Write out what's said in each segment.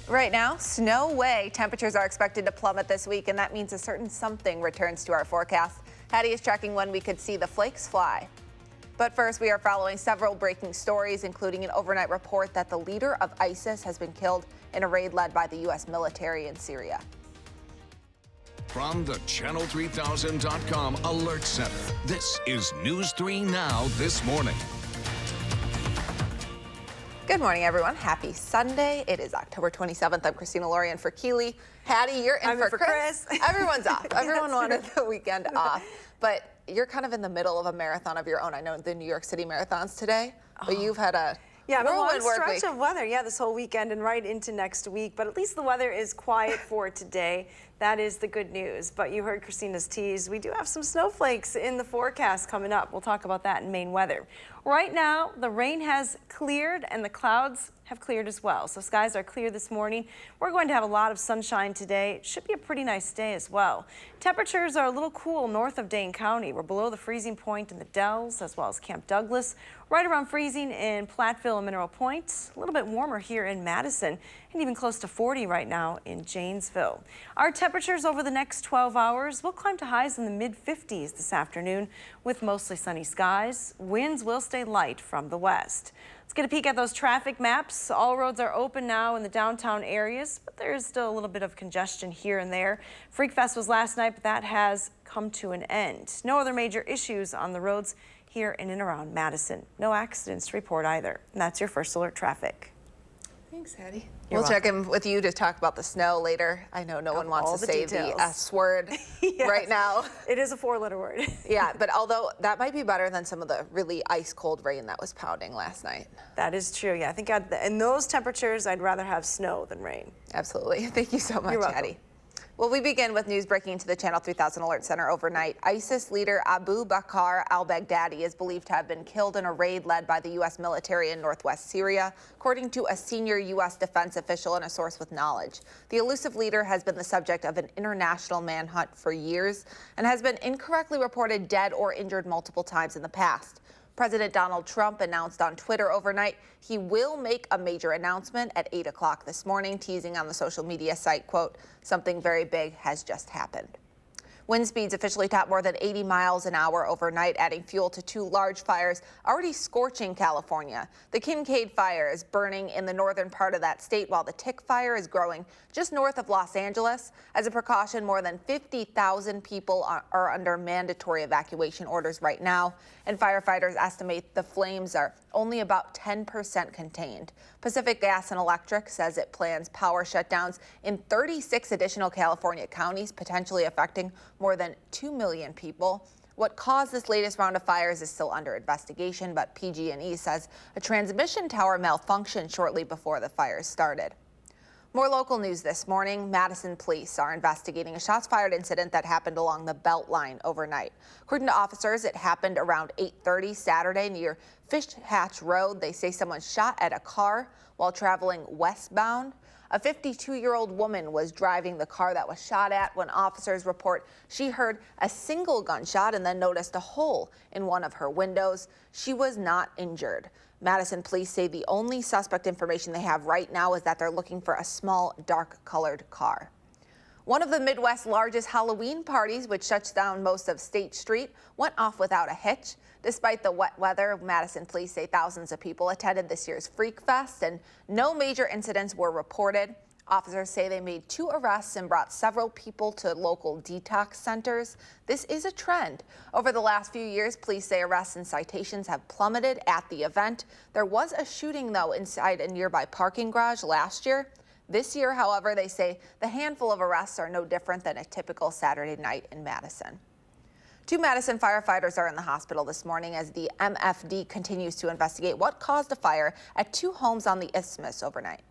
Right now, no way. Temperatures are expected to plummet this week, and that means a certain something returns to our forecast. Hattie is tracking when we could see the flakes fly. But first, we are following several breaking stories, including an overnight report that the leader of ISIS has been killed in a raid led by the U.S. military in Syria. From the Channel3000.com Alert Center, this is News 3 Now this morning. Good morning, everyone. Happy Sunday. It is October 27th. I'm Christina Lorian for Keeley. Hattie, you're in for Chris. Everyone's off. Everyone wanted the weekend off. But you're kind of in the middle of a marathon of your own. I know the New York City marathons today, but you've had a long stretch of weather. Yeah, this whole weekend and right into next week. But at least the weather is quiet for today. That is the good news. But you heard Christina's tease. We do have some snowflakes in the forecast coming up. We'll talk about that in Maine weather. Right now, the rain has cleared and the clouds have cleared as well. So skies are clear this morning. We're going to have a lot of sunshine today. It should be a pretty nice day as well. Temperatures are a little cool north of Dane County. We're below the freezing point in the Dells as well as Camp Douglas. Right around freezing in Platteville and Mineral Point. A little bit warmer here in Madison and even close to 40 right now in Janesville. Our temperatures over the next 12 hours will climb to highs in the mid-50s this afternoon with mostly sunny skies. Winds will stay light from the west. Let's get a peek at those traffic maps. All roads are open now in the downtown areas, but there is still a little bit of congestion here and there. Freak Fest was last night, but that has come to an end. No other major issues on the roads here in and around Madison. No accidents to report either. And that's your first alert traffic. Thanks, Hattie. We'll check in with you to talk about the snow later. I know no one wants to say the S word right now. It is a four-letter word. Yeah, but although that might be better than some of the really ice-cold rain that was pounding last night. That is true. Yeah, I think in those temperatures, I'd rather have snow than rain. Absolutely. Thank you so much, Hattie. Well, we begin with news breaking to the Channel 3000 Alert Center overnight. ISIS leader Abu Bakr al-Baghdadi is believed to have been killed in a raid led by the U.S. military in northwest Syria, according to a senior U.S. defense official and a source with knowledge. The elusive leader has been the subject of an international manhunt for years and has been incorrectly reported dead or injured multiple times in the past. President Donald Trump announced on Twitter overnight he will make a major announcement at 8 o'clock this morning, teasing on the social media site, quote, "Something very big has just happened." Wind speeds officially topped more than 80 miles an hour overnight, adding fuel to two large fires already scorching California. The Kincaid fire is burning in the northern part of that state, while the Tick fire is growing just north of Los Angeles. As a precaution, more than 50,000 people are under mandatory evacuation orders right now, and firefighters estimate the flames are only about 10% contained. Pacific Gas and Electric says it plans power shutdowns in 36 additional California counties, potentially affecting more than 2 million people. What caused this latest round of fires is still under investigation, but PG&E says a transmission tower malfunctioned shortly before the fires started. More local news this morning. Madison police are investigating a shots fired incident that happened along the Beltline overnight. According to officers, it happened around 8:30 Saturday near Fish Hatch Road. They say someone shot at a car while traveling westbound. A 52-year-old woman was driving the car that was shot at when officers report she heard a single gunshot and then noticed a hole in one of her windows. She was not injured. Madison police say the only suspect information they have right now is that they're looking for a small, dark-colored car. One of the Midwest's largest Halloween parties, which shuts down most of State Street, went off without a hitch. Despite the wet weather, Madison police say thousands of people attended this year's Freak Fest and no major incidents were reported. Officers say they made 2 arrests and brought several people to local detox centers. This is a trend. Over the last few years, police say arrests and citations have plummeted at the event. There was a shooting, though, inside a nearby parking garage last year. This year, however, they say the handful of arrests are no different than a typical Saturday night in Madison. 2 Madison firefighters are in the hospital this morning as the MFD continues to investigate what caused a fire at 2 homes on the Isthmus overnight.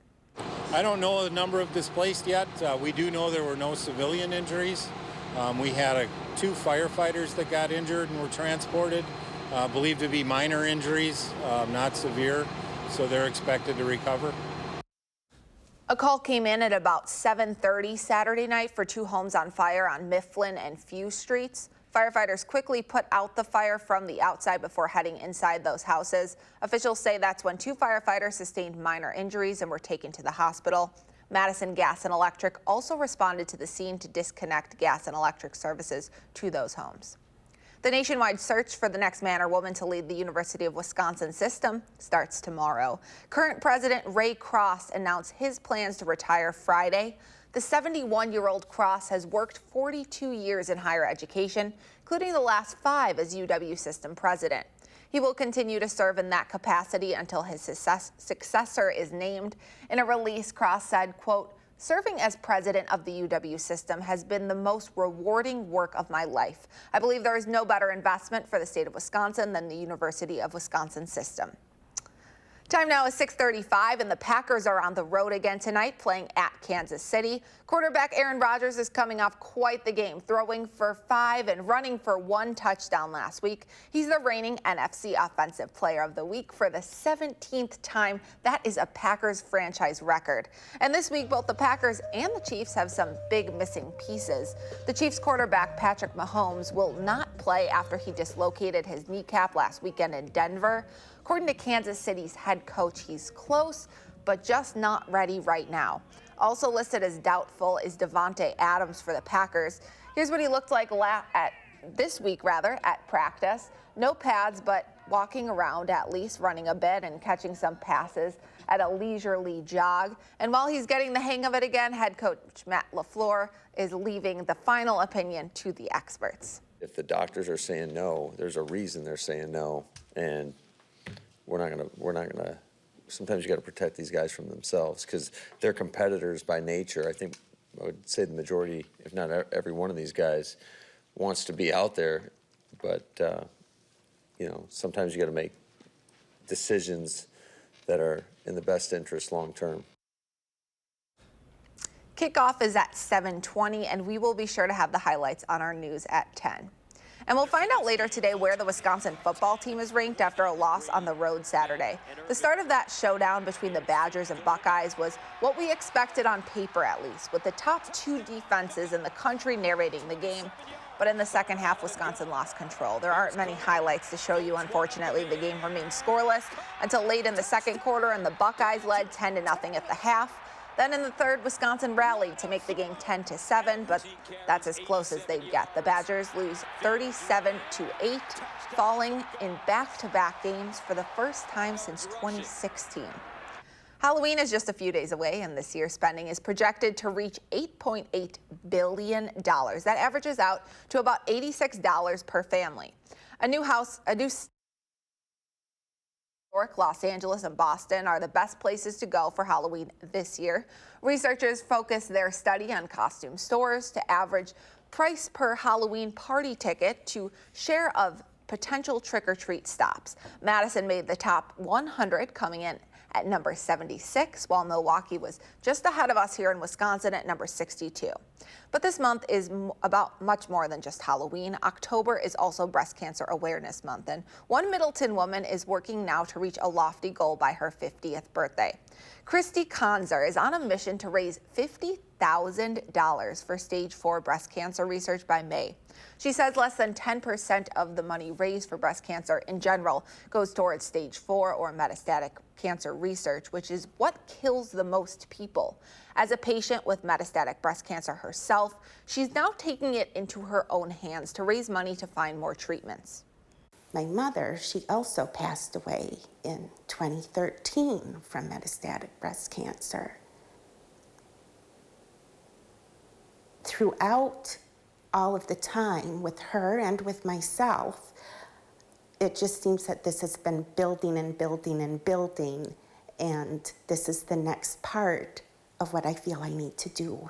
I don't know the number of displaced yet. We do know there were no civilian injuries. We had 2 firefighters that got injured and were transported, believed to be minor injuries, not severe, so they're expected to recover. A call came in at about 7:30 Saturday night for 2 homes on fire on Mifflin and Few Streets. Firefighters quickly put out the fire from the outside before heading inside those houses. Officials say that's when 2 firefighters sustained minor injuries and were taken to the hospital. Madison Gas and Electric also responded to the scene to disconnect gas and electric services to those homes. The nationwide search for the next man or woman to lead the University of Wisconsin system starts tomorrow. Current President Ray Cross announced his plans to retire Friday. The 71-year-old Cross has worked 42 years in higher education, including the last 5 as UW system president. He will continue to serve in that capacity until his successor is named. In a release, Cross said, quote, "Serving as president of the UW system has been the most rewarding work of my life. I believe there is no better investment for the state of Wisconsin than the University of Wisconsin system." Time now is 6:35, and the Packers are on the road again tonight, playing at Kansas City. Quarterback Aaron Rodgers is coming off quite the game, throwing for 5 and running for 1 touchdown last week. He's the reigning NFC Offensive Player of the Week for the 17th time. That is a Packers franchise record. And this week, both the Packers and the Chiefs have some big missing pieces. The Chiefs quarterback Patrick Mahomes will not play after he dislocated his kneecap last weekend in Denver. According to Kansas City's head coach, he's close, but just not ready right now. Also listed as doubtful is Devontae Adams for the Packers. Here's what he looked like this week at practice. No pads, but walking around at least, running a bit and catching some passes at a leisurely jog. And while he's getting the hang of it again, head coach Matt LaFleur is leaving the final opinion to the experts. If the doctors are saying no, there's a reason they're saying no, and we're not gonna, sometimes you got to protect these guys from themselves because they're competitors by nature. I think I would say the majority, if not every one of these guys, wants to be out there, but sometimes you got to make decisions that are in the best interest long term. Kickoff is at 7:20, and we will be sure to have the highlights on our news at 10. And we'll find out later today where the Wisconsin football team is ranked after a loss on the road Saturday. The start of that showdown between the Badgers and Buckeyes was what we expected on paper, at least, with the top 2 defenses in the country narrating the game. But in the second half, Wisconsin lost control. There aren't many highlights to show you, unfortunately. The game remained scoreless until late in the second quarter, and the Buckeyes led 10-0 at the half. Then in the third, Wisconsin rallied to make the game 10-7, but that's as close as they'd get. The Badgers lose 37-8, falling in back-to-back games for the first time since 2016. Halloween is just a few days away, and this year's spending is projected to reach $8.8 billion. That averages out to about $86 per family. New York, Los Angeles, and Boston are the best places to go for Halloween this year. Researchers focus their study on costume stores to average price per Halloween party ticket to share of potential trick-or-treat stops. Madison made the top 100, coming in at number 76, while Milwaukee was just ahead of us here in Wisconsin at number 62. But this month is about much more than just Halloween. October is also Breast Cancer Awareness Month, and one Middleton woman is working now to reach a lofty goal by her 50th birthday. Christy Konzer is on a mission to raise $50,000 for stage 4 breast cancer research by May. She says less than 10% of the money raised for breast cancer in general goes towards stage 4 or metastatic cancer research, which is what kills the most people. As a patient with metastatic breast cancer herself, she's now taking it into her own hands to raise money to find more treatments. My mother, she also passed away in 2013 from metastatic breast cancer. Throughout all of the time with her and with myself, it just seems that this has been building and building and building, and this is the next part of what I feel I need to do.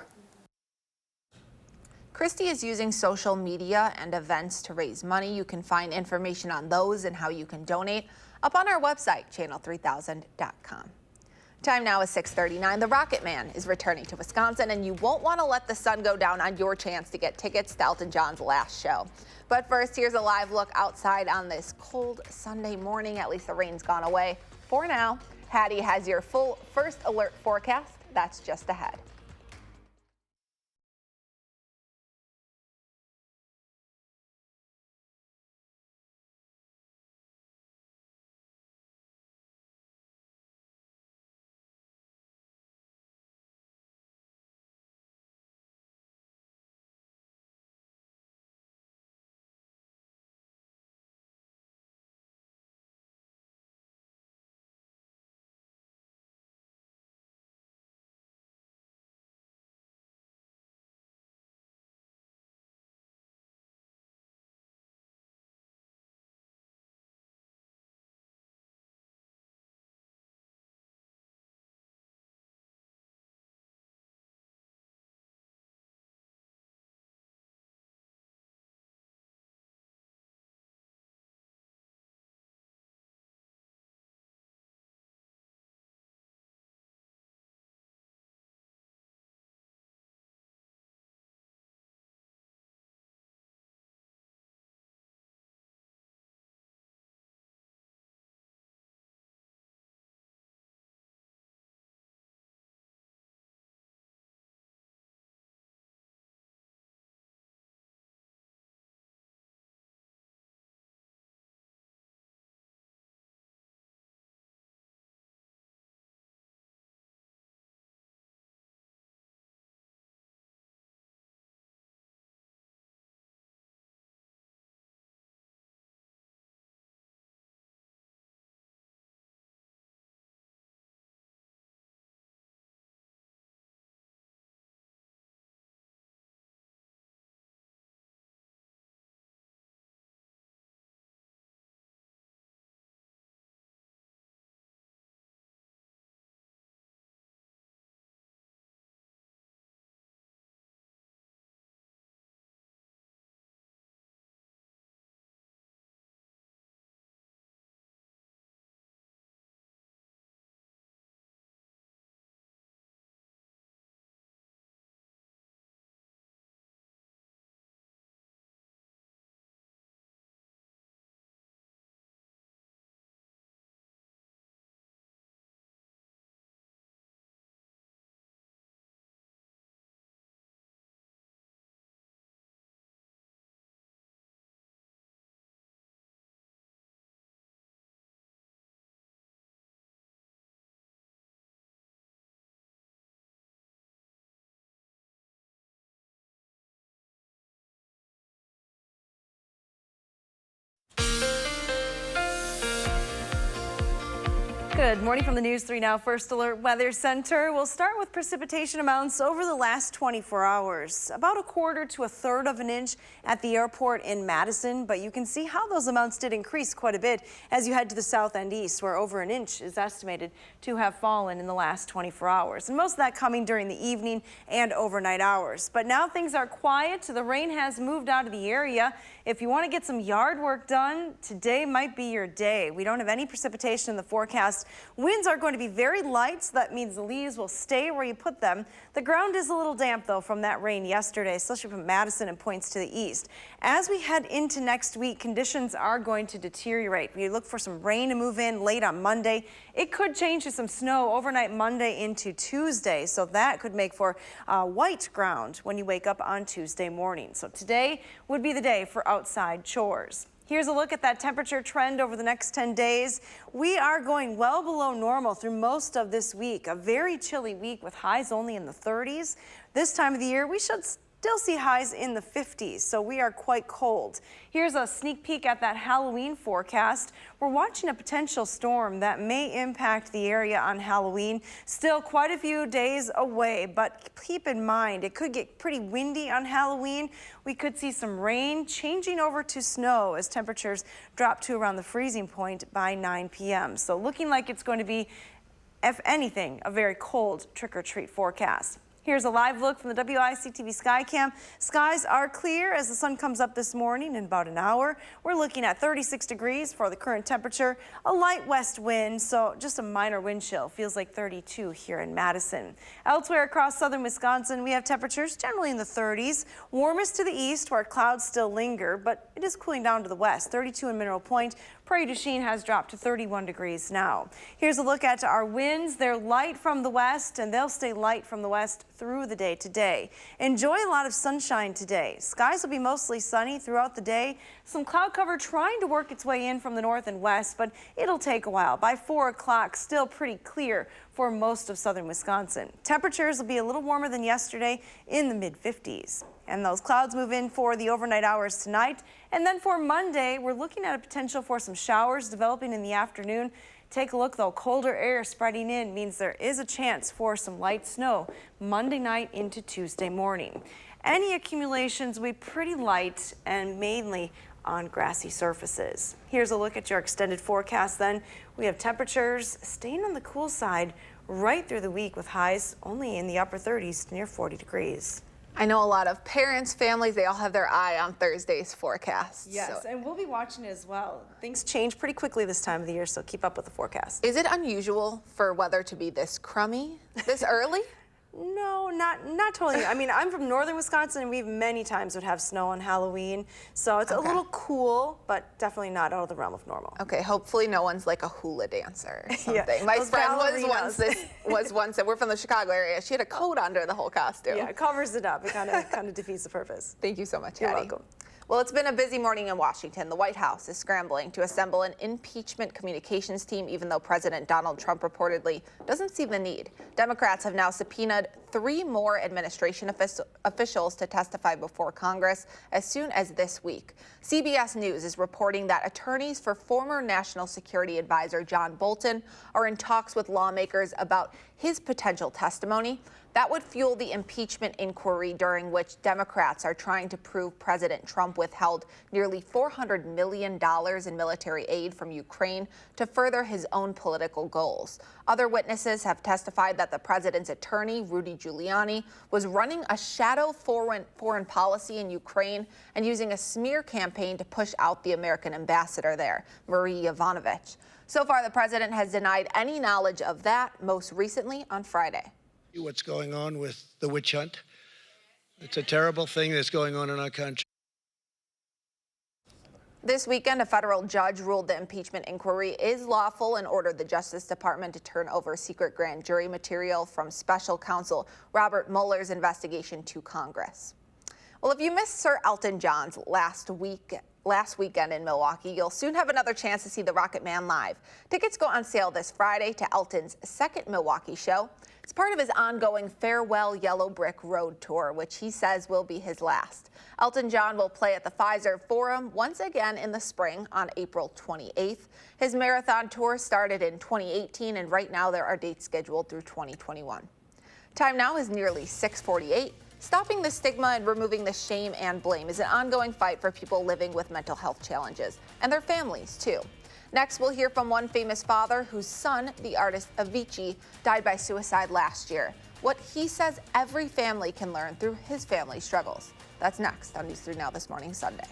Christy is using social media and events to raise money. You can find information on those and how you can donate up on our website, channel3000.com. Time now is 6:39. The Rocket Man is returning to Wisconsin, and you won't want to let the sun go down on your chance to get tickets to Elton John's last show. But first, here's a live look outside on this cold Sunday morning. At least the rain's gone away for now. Hattie has your full first alert forecast. That's just ahead. Good morning from the News 3 Now First Alert Weather Center. We'll start with precipitation amounts over the last 24 hours. About 1/4 to 1/3 of an inch at the airport in Madison, but you can see how those amounts did increase quite a bit as you head to the south and east, where over an inch is estimated to have fallen in the last 24 hours. And most of that coming during the evening and overnight hours. But now things are quiet. The rain has moved out of the area. If you want to get some yard work done, today might be your day. We don't have any precipitation in the forecast. Winds are going to be very light, so that means the leaves will stay where you put them. The ground is a little damp, though, from that rain yesterday, especially from Madison and points to the east. As we head into next week, conditions are going to deteriorate. We look for some rain to move in late on Monday. It could change to some snow overnight Monday into Tuesday, so that could make for white ground when you wake up on Tuesday morning. So today would be the day for outside chores. Here's a look at that temperature trend over the next 10 days. We are going well below normal through most of this week. A very chilly week with highs only in the 30s. This time of the year, we should still see highs in the 50s, so we are quite cold. Here's a sneak peek at that Halloween forecast. We're watching a potential storm that may impact the area on Halloween. Still quite a few days away, but keep in mind it could get pretty windy on Halloween. We could see some rain changing over to snow as temperatures drop to around the freezing point by 9 p.m. So looking like it's going to be, if anything, a very cold trick-or-treat forecast. Here's a live look from the WISC-TV Skycam. Skies are clear as the sun comes up this morning in about an hour. We're looking at 36 degrees for the current temperature, a light west wind, so just a minor wind chill. Feels like 32 here in Madison. Elsewhere across southern Wisconsin, we have temperatures generally in the 30s. Warmest to the east where clouds still linger, but it is cooling down to the west. 32 in Mineral Point. Prairie du Chien has dropped to 31 degrees now. Here's a look at our winds. They're light from the west, and they'll stay light from the west through the day today. Enjoy a lot of sunshine today. Skies will be mostly sunny throughout the day. Some cloud cover trying to work its way in from the north and west, but it'll take a while. By 4 o'clock, still pretty clear for most of southern Wisconsin. Temperatures will be a little warmer than yesterday in the mid-50s. And those clouds move in for the overnight hours tonight. And then for Monday, we're looking at a potential for some showers developing in the afternoon. Take a look, though. Colder air spreading in means there is a chance for some light snow Monday night into Tuesday morning. Any accumulations will be pretty light and mainly on grassy surfaces. Here's a look at your extended forecast then. We have temperatures staying on the cool side right through the week with highs only in the upper 30s near 40 degrees. I know a lot of parents, families, they all have their eye on Thursday's forecast. Yes, and we'll be watching it as well. Things change pretty quickly this time of the year, so keep up with the forecast. Is it unusual for weather to be this crummy this early? No, not totally. I mean, I'm from northern Wisconsin, and we've many times would have snow on Halloween, so it's a little cool, but definitely not out of the realm of normal. Okay, hopefully no one's like a hula dancer or something. Yeah, My those friend ballerinas. was once, we're from the Chicago area. She had a coat under the whole costume. Yeah, it covers it up. It kind of defeats the purpose. Thank you so much, You're Hattie. welcome. Well, it's been a busy morning in Washington. The White House is scrambling to assemble an impeachment communications team, even though President Donald Trump reportedly doesn't see the need. Democrats have now subpoenaed 3 more administration officials to testify before Congress as soon as this week. CBS News is reporting that attorneys for former National Security Advisor John Bolton are in talks with lawmakers about his potential testimony. That would fuel the impeachment inquiry during which Democrats are trying to prove President Trump withheld nearly $400 million in military aid from Ukraine to further his own political goals. Other witnesses have testified that the president's attorney, Rudy Giuliani, was running a shadow foreign policy in Ukraine and using a smear campaign to push out the American ambassador there, Marie Yovanovitch. So far, the president has denied any knowledge of that, most recently on Friday. What's going on with the witch hunt. It's a terrible thing that's going on in our country. This weekend, a federal judge ruled the impeachment inquiry is lawful and ordered the Justice Department to turn over secret grand jury material from special counsel Robert Mueller's investigation to Congress. Well, if you missed Sir Elton John's last weekend in Milwaukee, you'll soon have another chance to see the Rocket Man live. Tickets go on sale this Friday to Elton's second Milwaukee show. It's part of his ongoing Farewell Yellow Brick Road tour, which he says will be his last. Elton John will play at the Pfizer Forum once again in the spring on April 28th. His marathon tour started in 2018, and right now there are dates scheduled through 2021. Time now is nearly 6:48. Stopping the stigma and removing the shame and blame is an ongoing fight for people living with mental health challenges, and their families, too. Next, we'll hear from one famous father whose son, the artist Avicii, died by suicide last year. What he says every family can learn through his family struggles. That's next on News 3 Now This Morning, Sunday.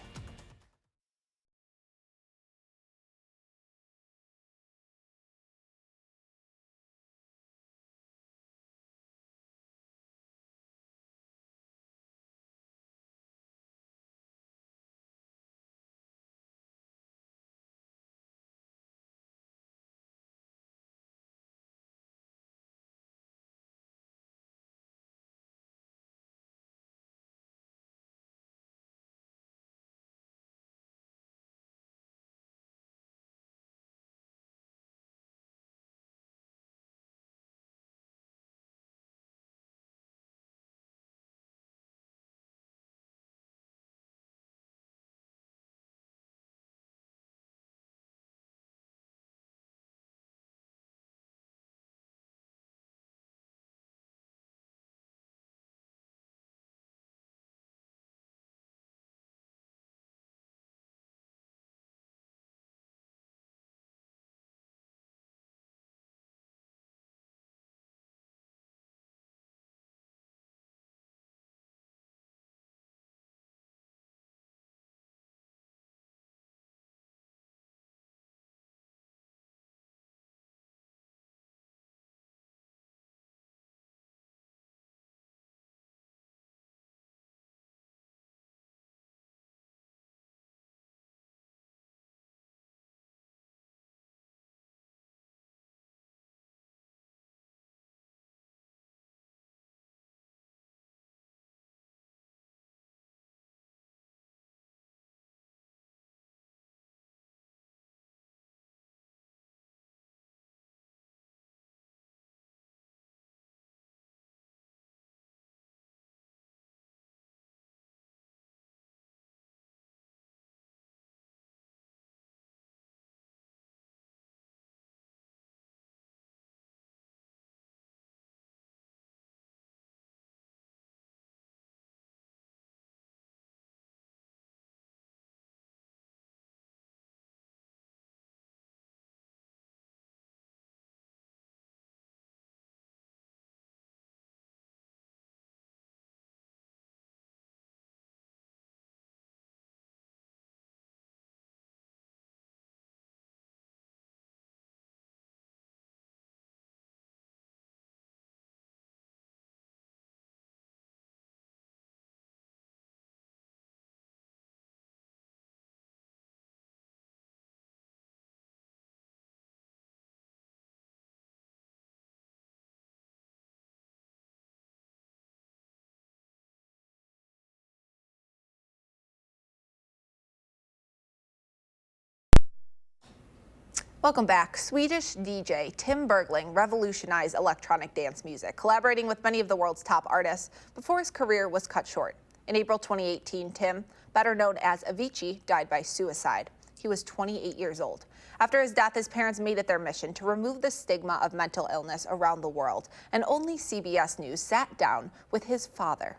Welcome back. Swedish DJ Tim Bergling revolutionized electronic dance music, collaborating with many of the world's top artists before his career was cut short. In April 2018, Tim, better known as Avicii, died by suicide. He was 28 years old. After his death, his parents made it their mission to remove the stigma of mental illness around the world, and only CBS News sat down with his father.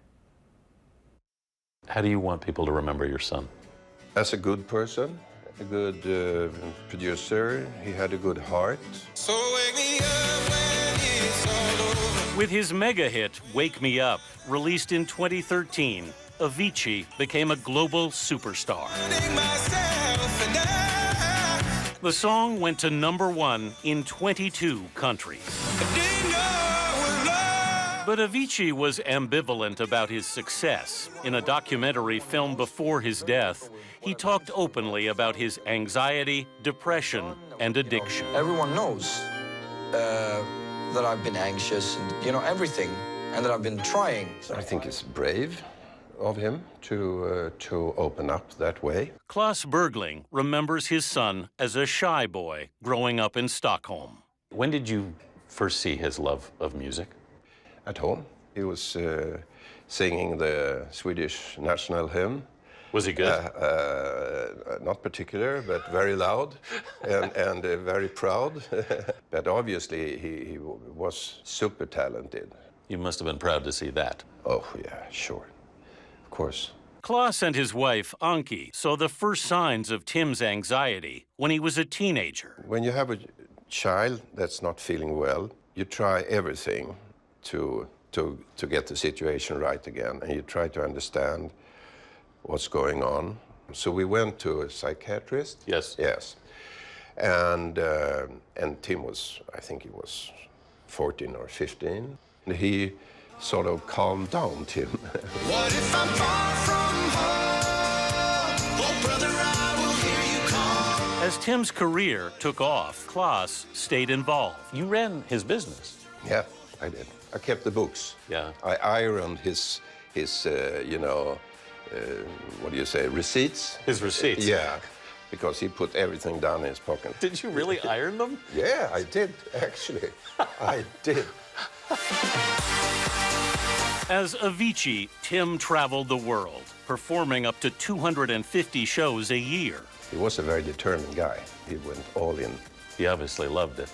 How do you want people to remember your son? As a good person, a good producer, he had a good heart. So wake me up when it's all over. With his mega hit, Wake Me Up, released in 2013, Avicii became a global superstar. The song went to #1 in 22 countries. But Avicii was ambivalent about his success. In a documentary filmed before his death, he talked openly about his anxiety, depression, and addiction. Everyone knows that I've been anxious and, everything, and that I've been trying. I think it's brave of him to open up that way. Claes Bergling remembers his son as a shy boy growing up in Stockholm. When did you first see his love of music? At home. He was singing the Swedish national hymn. Was he good? Not particular, but very loud and very proud. But obviously he was super talented. You must have been proud to see that. Oh, yeah, sure. Of course. Klaas and his wife, Anki, saw the first signs of Tim's anxiety when he was a teenager. When you have a child that's not feeling well, you try everything to get the situation right again, and you try to understand what's going on. So we went to a psychiatrist. Yes. Yes. And Tim was, I think he was 14 or 15. And he sort of calmed down Tim. What if I'm far from home? Oh, brother, I will hear you call. As Tim's career took off, Klaas stayed involved. You ran his business. Yeah, I did. I kept the books. Yeah. I ironed his what do you say, receipts? His receipts? Yeah, because he put everything down in his pocket. Did you really iron them? Yeah, I did, actually. I did. As Avicii, Tim traveled the world, performing up to 250 shows a year. He was a very determined guy. He went all in. He obviously loved it.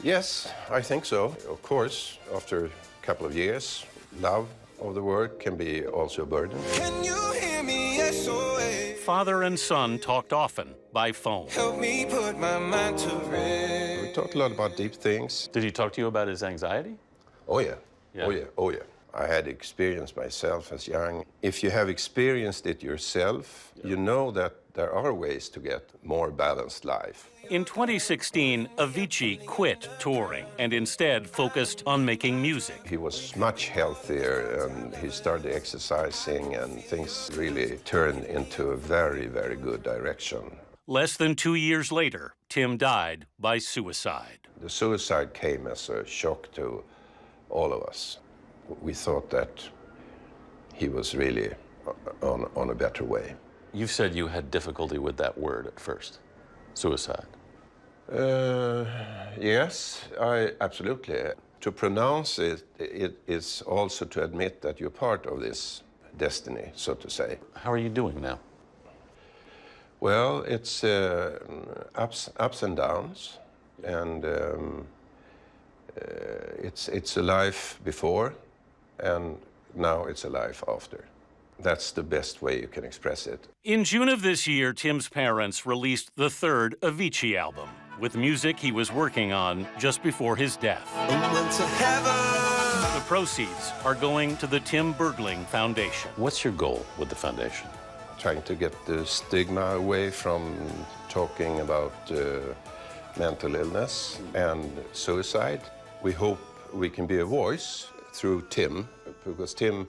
Yes, I think so. Of course, after a couple of years, love of the work can be also a burden. Can you hear me? SOS. Father and son talked often by phone. Help me put my mind to rest. We talked a lot about deep things. Did he talk to you about his anxiety? Oh, yeah. Yeah. Oh, yeah. Oh, yeah. I had experience myself as young. If you have experienced it yourself, you know that there are ways to get more balanced life. In 2016, Avicii quit touring and instead focused on making music. He was much healthier and he started exercising and things really turned into a very, very good direction. Less than 2 years later, Tim died by suicide. The suicide came as a shock to all of us. We thought that he was really on a better way. You've said you had difficulty with that word at first, suicide. Yes, absolutely. To pronounce it is also to admit that you're part of this destiny, so to say. How are you doing now? Well, it's ups and downs, and it's a life before, and now it's a life after. That's the best way you can express it. In June of this year, Tim's parents released the third Avicii album, with music he was working on just before his death. The proceeds are going to the Tim Bergling Foundation. What's your goal with the foundation? Trying to get the stigma away from talking about mental illness and suicide. We hope we can be a voice through Tim, because Tim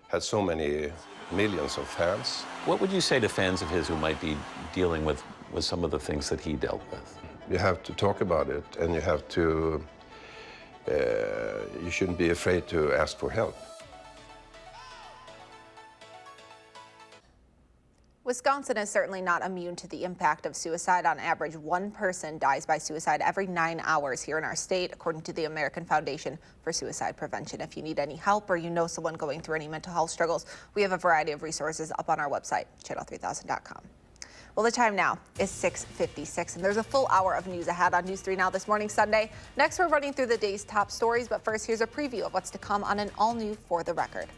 has so many millions of fans. What would you say to fans of his who might be dealing with some of the things that he dealt with? You have to talk about it, and you have to, you shouldn't be afraid to ask for help. Wisconsin is certainly not immune to the impact of suicide. On average, one person dies by suicide every 9 hours here in our state, according to the American Foundation for Suicide Prevention. If you need any help or you know someone going through any mental health struggles, we have a variety of resources up on our website, channel3000.com. Well, the time now is 6:56, and there's a full hour of news ahead on News 3 Now this morning, Sunday. Next, we're running through the day's top stories, but first, here's a preview of what's to come on an all-new For the Record.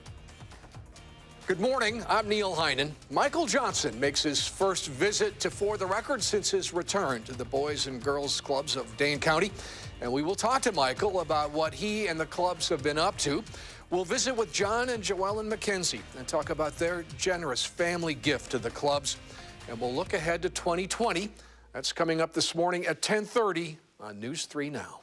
Good morning, I'm Neil Heinen. Michael Johnson makes his first visit to For the Record since his return to the Boys and Girls Clubs of Dane County. And we will talk to Michael about what he and the clubs have been up to. We'll visit with John and Joellen McKenzie and talk about their generous family gift to the clubs. And we'll look ahead to 2020. That's coming up this morning at 10:30 on News 3 Now.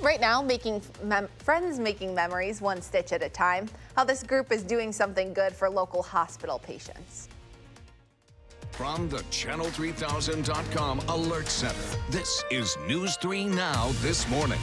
Right now, friends making memories one stitch at a time. How this group is doing something good for local hospital patients. From the Channel3000.com Alert Center, this is News 3 Now this morning.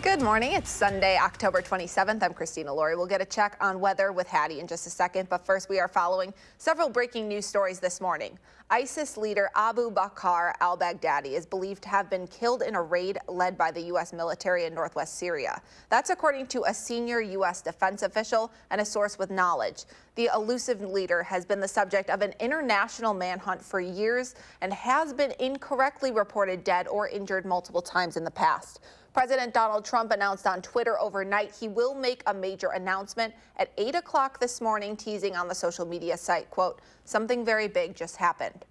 Good morning. It's Sunday, October 27th. I'm Christina Laurie. We'll get a check on weather with Hattie in just a second. But first, we are following several breaking news stories this morning. ISIS leader Abu Bakr al-Baghdadi is believed to have been killed in a raid led by the U.S. military in northwest Syria. That's according to a senior U.S. defense official and a source with knowledge. The elusive leader has been the subject of an international manhunt for years and has been incorrectly reported dead or injured multiple times in the past. President Donald Trump announced on Twitter overnight he will make a major announcement at 8 o'clock this morning, teasing on the social media site, quote, "Something very big just happened."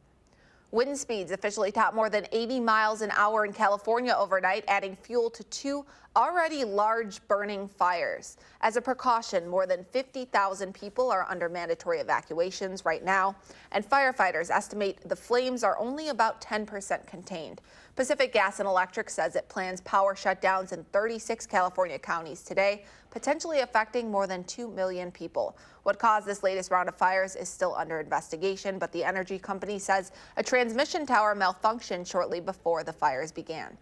Wind speeds officially topped more than 80 miles an hour in California overnight, adding fuel to two already large burning fires. As a precaution, more than 50,000 people are under mandatory evacuations right now, and firefighters estimate the flames are only about 10% contained. Pacific Gas and Electric says it plans power shutdowns in 36 California counties today, potentially affecting more than 2 million people. What caused this latest round of fires is still under investigation, but the energy company says a transmission tower malfunctioned shortly before the fires began.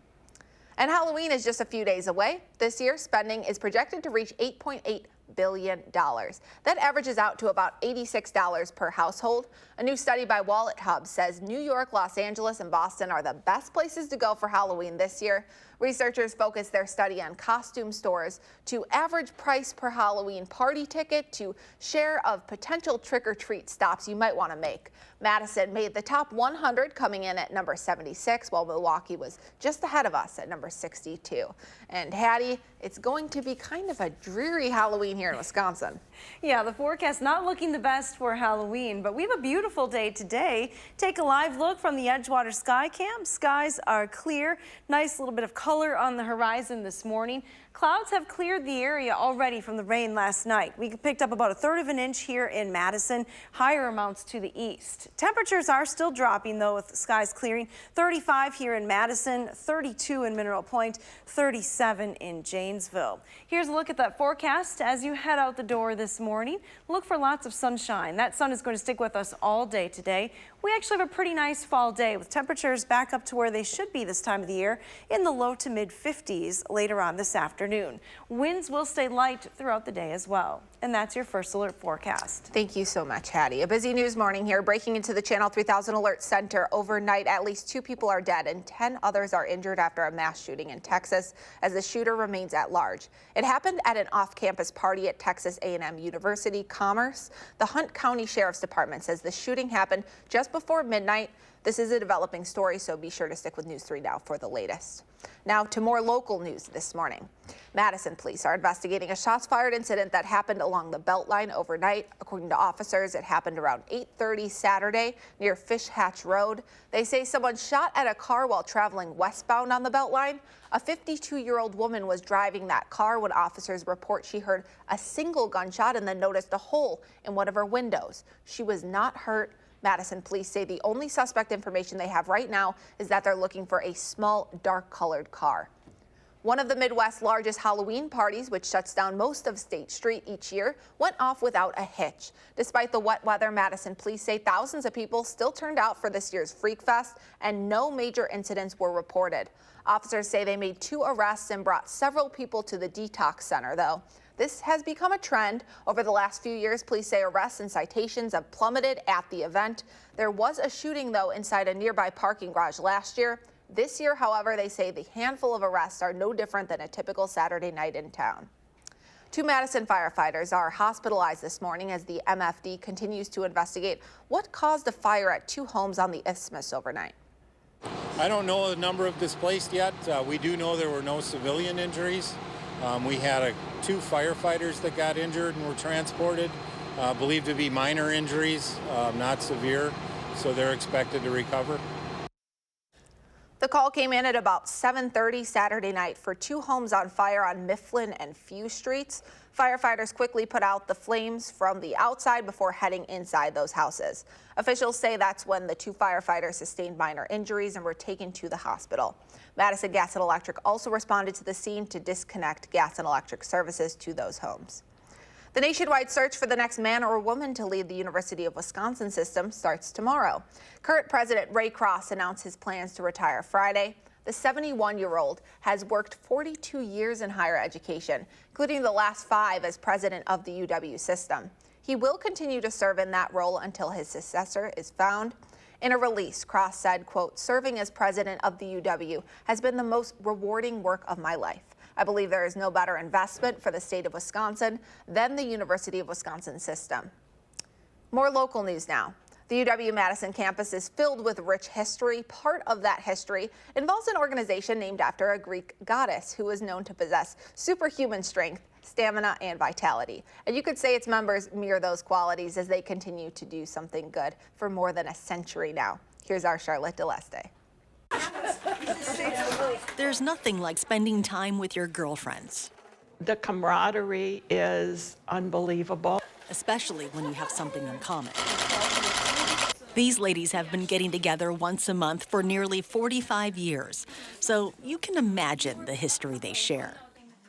And Halloween is just a few days away. This year, spending is projected to reach $8.8 billion. That averages out to about $86 per household. A new study by Wallet Hub says New York, Los Angeles, and Boston are the best places to go for Halloween this year. Researchers focused their study on costume stores, to average price per Halloween party ticket, to share of potential trick-or-treat stops you might want to make. Madison made the top 100, coming in at number 76, while Milwaukee was just ahead of us at number 62. And Hattie, it's going to be kind of a dreary Halloween here in Wisconsin. Yeah, the forecast not looking the best for Halloween, but we have a beautiful day today. Take a live look from the Edgewater Sky Cam. Skies are clear. Nice little bit of color on the horizon this morning. Clouds have cleared the area already from the rain last night. We picked up about 1/3 of an inch here in Madison, higher amounts to the east. Temperatures are still dropping though, with skies clearing. 35 here in Madison, 32 in Mineral Point, 37 in Janesville. Here's a look at that forecast as you head out the door this morning. Look for lots of sunshine. That sun is going to stick with us all day today. We actually have a pretty nice fall day with temperatures back up to where they should be this time of the year, in the low to mid 50s later on this afternoon. Winds will stay light throughout the day as well. And that's your first alert forecast. Thank you so much, Hattie. A busy news morning here. Breaking into the Channel 3000 Alert Center overnight, at least 2 people are dead and 10 others are injured after a mass shooting in Texas, as the shooter remains at large. It happened at an off-campus party at Texas A&M University Commerce. The Hunt County Sheriff's Department says the shooting happened just before midnight. This is a developing story, so be sure to stick with News 3 Now for the latest. Now to more local news this morning. Madison police are investigating a shots-fired incident that happened along the Beltline overnight. According to officers, it happened around 8:30 Saturday near Fish Hatch Road. They say someone shot at a car while traveling westbound on the Beltline. A 52-year-old woman was driving that car when officers report she heard a single gunshot and then noticed a hole in one of her windows. She was not hurt. Madison police say the only suspect information they have right now is that they're looking for a small, dark-colored car. One of the Midwest's largest Halloween parties, which shuts down most of State Street each year, went off without a hitch. Despite the wet weather, Madison police say thousands of people still turned out for this year's Freak Fest, and no major incidents were reported. Officers say they made 2 arrests and brought several people to the detox center, though. This has become a trend. Over the last few years, police say arrests and citations have plummeted at the event. There was a shooting, though, inside a nearby parking garage last year. This year, however, they say the handful of arrests are no different than a typical Saturday night in town. 2 Madison firefighters are hospitalized this morning as the MFD continues to investigate what caused a fire at 2 homes on the Isthmus overnight. I don't know the number of displaced yet. We do know there were no civilian injuries. We had 2 firefighters that got injured and were transported, believed to be minor injuries, not severe, so they're expected to recover. The call came in at about 7:30 Saturday night for 2 homes on fire on Mifflin and Few Streets. Firefighters quickly put out the flames from the outside before heading inside those houses. Officials say that's when the 2 firefighters sustained minor injuries and were taken to the hospital. Madison Gas and Electric also responded to the scene to disconnect gas and electric services to those homes. The nationwide search for the next man or woman to lead the University of Wisconsin system starts tomorrow. Current President Ray Cross announced his plans to retire Friday. The 71-year-old has worked 42 years in higher education, including the last 5 as president of the UW system. He will continue to serve in that role until his successor is found. In a release, Cross said, quote, "Serving as president of the UW has been the most rewarding work of my life. I believe there is no better investment for the state of Wisconsin than the University of Wisconsin system." More local news now. The UW-Madison campus is filled with rich history. Part of that history involves an organization named after a Greek goddess who is known to possess superhuman strength, stamina, and vitality. And you could say its members mirror those qualities as they continue to do something good for more than a century now. Here's our Charlotte DeLeste. There's nothing like spending time with your girlfriends. The camaraderie is unbelievable. Especially when you have something in common. These ladies have been getting together once a month for nearly 45 years, so you can imagine the history they share.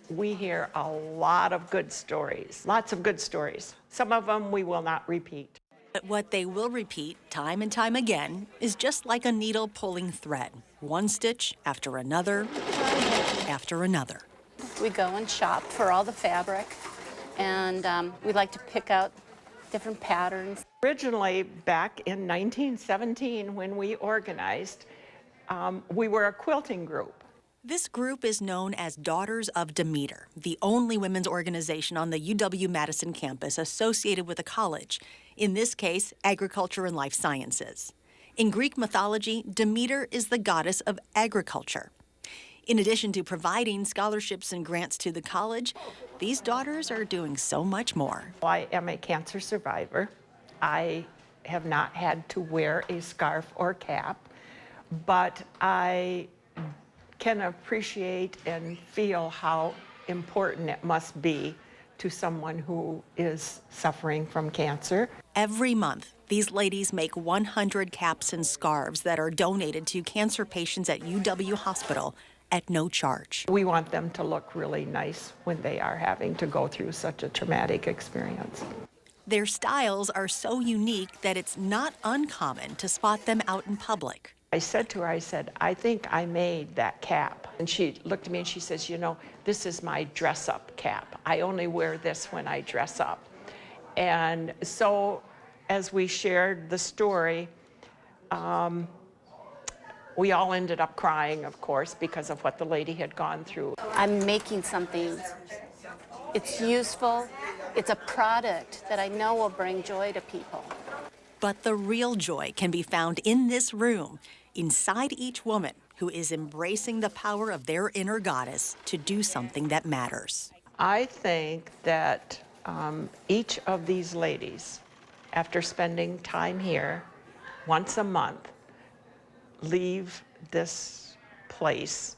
We hear a lot of good stories, lots of good stories. Some of them we will not repeat. But what they will repeat time and time again is just like a needle pulling thread. One stitch after another, after another. We go and shop for all the fabric, and we like to pick out different patterns. Originally, back in 1917, when we organized, we were a quilting group. This group is known as Daughters of Demeter, the only women's organization on the UW-Madison campus associated with a college, in this case, agriculture and life sciences. In Greek mythology, Demeter is the goddess of agriculture. In addition to providing scholarships and grants to the college, these daughters are doing so much more. I am a cancer survivor. I have not had to wear a scarf or cap, but I can appreciate and feel how important it must be to someone who is suffering from cancer. Every month, these ladies make 100 caps and scarves that are donated to cancer patients at UW Hospital at no charge. We want them to look really nice when they are having to go through such a traumatic experience. Their styles are so unique that it's not uncommon to spot them out in public. I said to her, I said, "I think I made that cap." And she looked at me and she says, "You know, this is my dress-up cap. I only wear this when I dress up." And so as we shared the story, we all ended up crying, of course, because of what the lady had gone through. I'm making something. It's useful. It's a product that I know will bring joy to people. But the real joy can be found in this room, inside each woman who is embracing the power of their inner goddess to do something that matters. I think that each of these ladies, after spending time here once a month, leave this place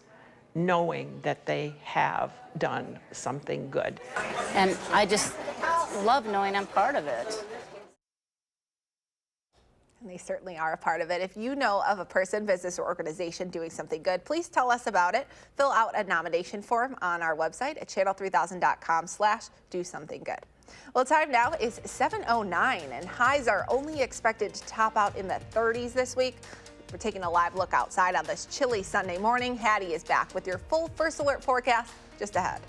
knowing that they have done something good. And I just love knowing I'm part of it. And they certainly are a part of it. If you know of a person, business, or organization doing something good, please tell us about it. Fill out a nomination form on our website at channel3000.com/do-something-good. Well, time now is 7:09, and highs are only expected to top out in the 30s this week. We're taking a live look outside on this chilly Sunday morning. Hattie is back with your full First Alert forecast just ahead.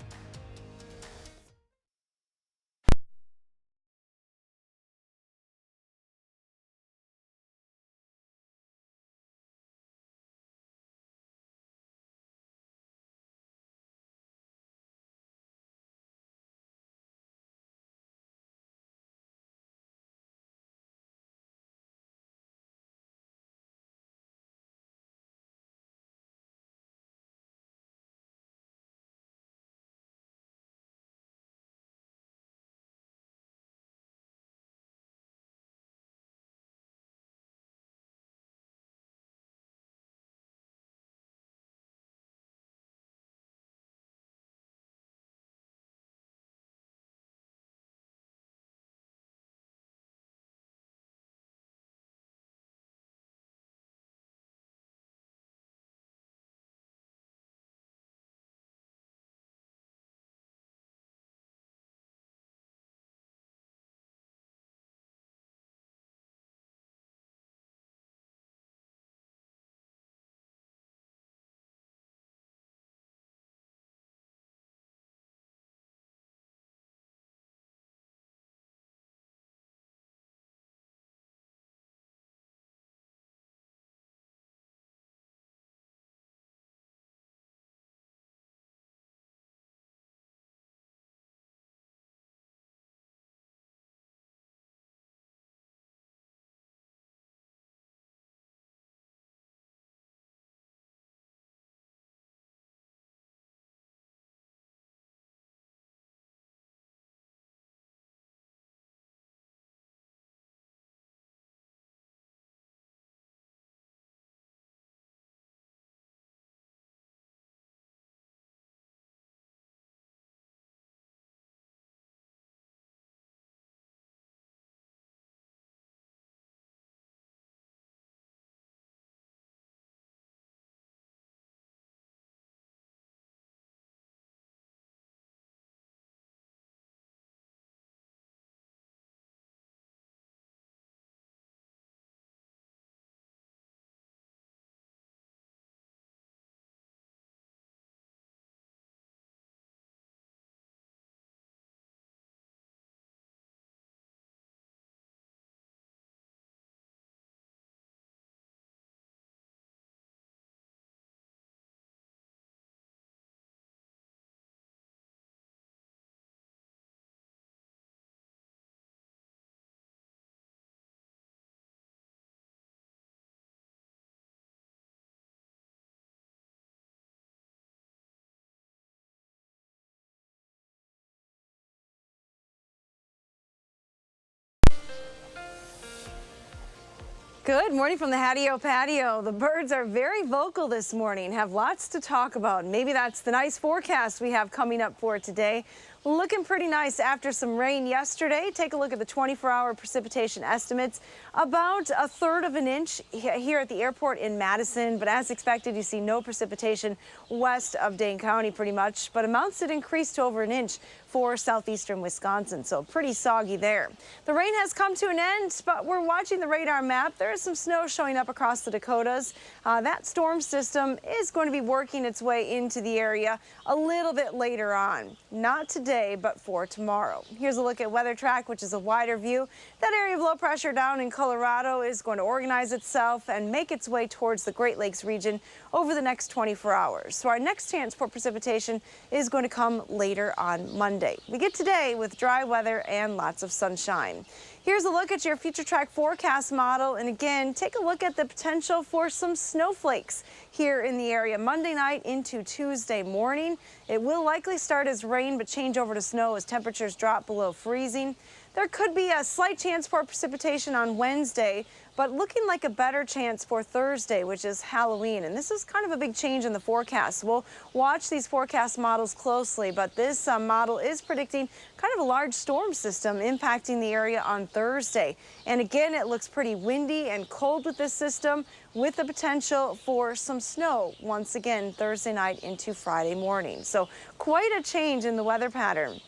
Good morning from the Hattie-O patio. The birds are very vocal this morning, have lots to talk about. Maybe that's the nice forecast we have coming up for today. Looking pretty nice after some rain yesterday. Take a look at the 24-hour precipitation estimates. About 1/3 of an inch here at the airport in Madison, but as expected, you see no precipitation west of Dane County pretty much, but amounts did increase to over an inch for southeastern Wisconsin, so pretty soggy there. The rain has come to an end, but we're watching the radar map. There is some snow showing up across the Dakotas. That storm system is going to be working its way into the area a little bit later on. Not today, but for tomorrow. Here's a look at Weather Track, which is a wider view. That area of low pressure down in Colorado is going to organize itself and make its way towards the Great Lakes region over the next 24 hours. So our next chance for precipitation is going to come later on Monday. We get today with dry weather and lots of sunshine. Here's a look at your Future Track forecast model. And again, take a look at the potential for some snowflakes here in the area Monday night into Tuesday morning. It will likely start as rain, but change over to snow as temperatures drop below freezing. There could be a slight chance for precipitation on Wednesday, but looking like a better chance for Thursday, which is Halloween. And this is kind of a big change in the forecast. We'll watch these forecast models closely, but this model is predicting kind of a large storm system impacting the area on Thursday. And again, it looks pretty windy and cold with this system, with the potential for some snow once again Thursday night into Friday morning. So quite a change in the weather pattern.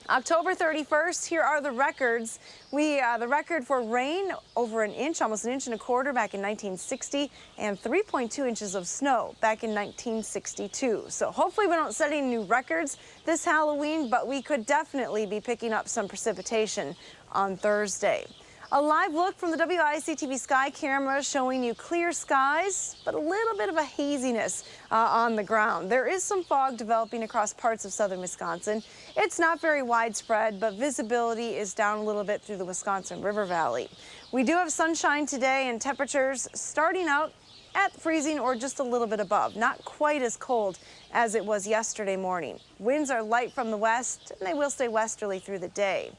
October 31st, here are the records. The record for rain over an inch, almost 1.25 inches back in 1960, and 3.2 inches of snow back in 1962. So hopefully we don't set any new records this Halloween, but we could definitely be picking up some precipitation on Thursday. A live look from the WISC-TV sky camera showing you clear skies, but a little bit of a haziness on the ground. There is some fog developing across parts of southern Wisconsin. It's not very widespread, but visibility is down a little bit through the Wisconsin River Valley. We do have sunshine today and temperatures starting out at freezing or just a little bit above. Not quite as cold as it was yesterday morning. Winds are light from the west, and they will stay westerly through the day.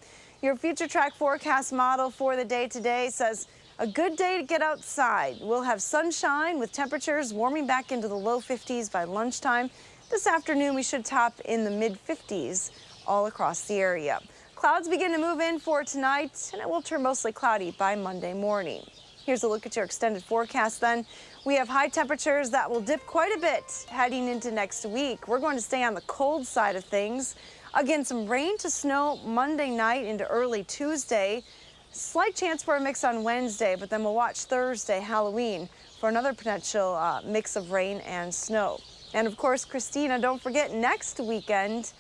Your Future Track forecast model for the day today says a good day to get outside. We'll have sunshine with temperatures warming back into the low 50s by lunchtime. This afternoon, we should top in the mid 50s all across the area. Clouds begin to move in for tonight, and it will turn mostly cloudy by Monday morning. Here's a look at your extended forecast then. We have high temperatures that will dip quite a bit heading into next week. We're going to stay on the cold side of things. Again, some rain to snow Monday night into early Tuesday. Slight chance for a mix on Wednesday, but then we'll watch Thursday, Halloween, for another potential mix of rain and snow. And of course, Christina, don't forget, next weekend,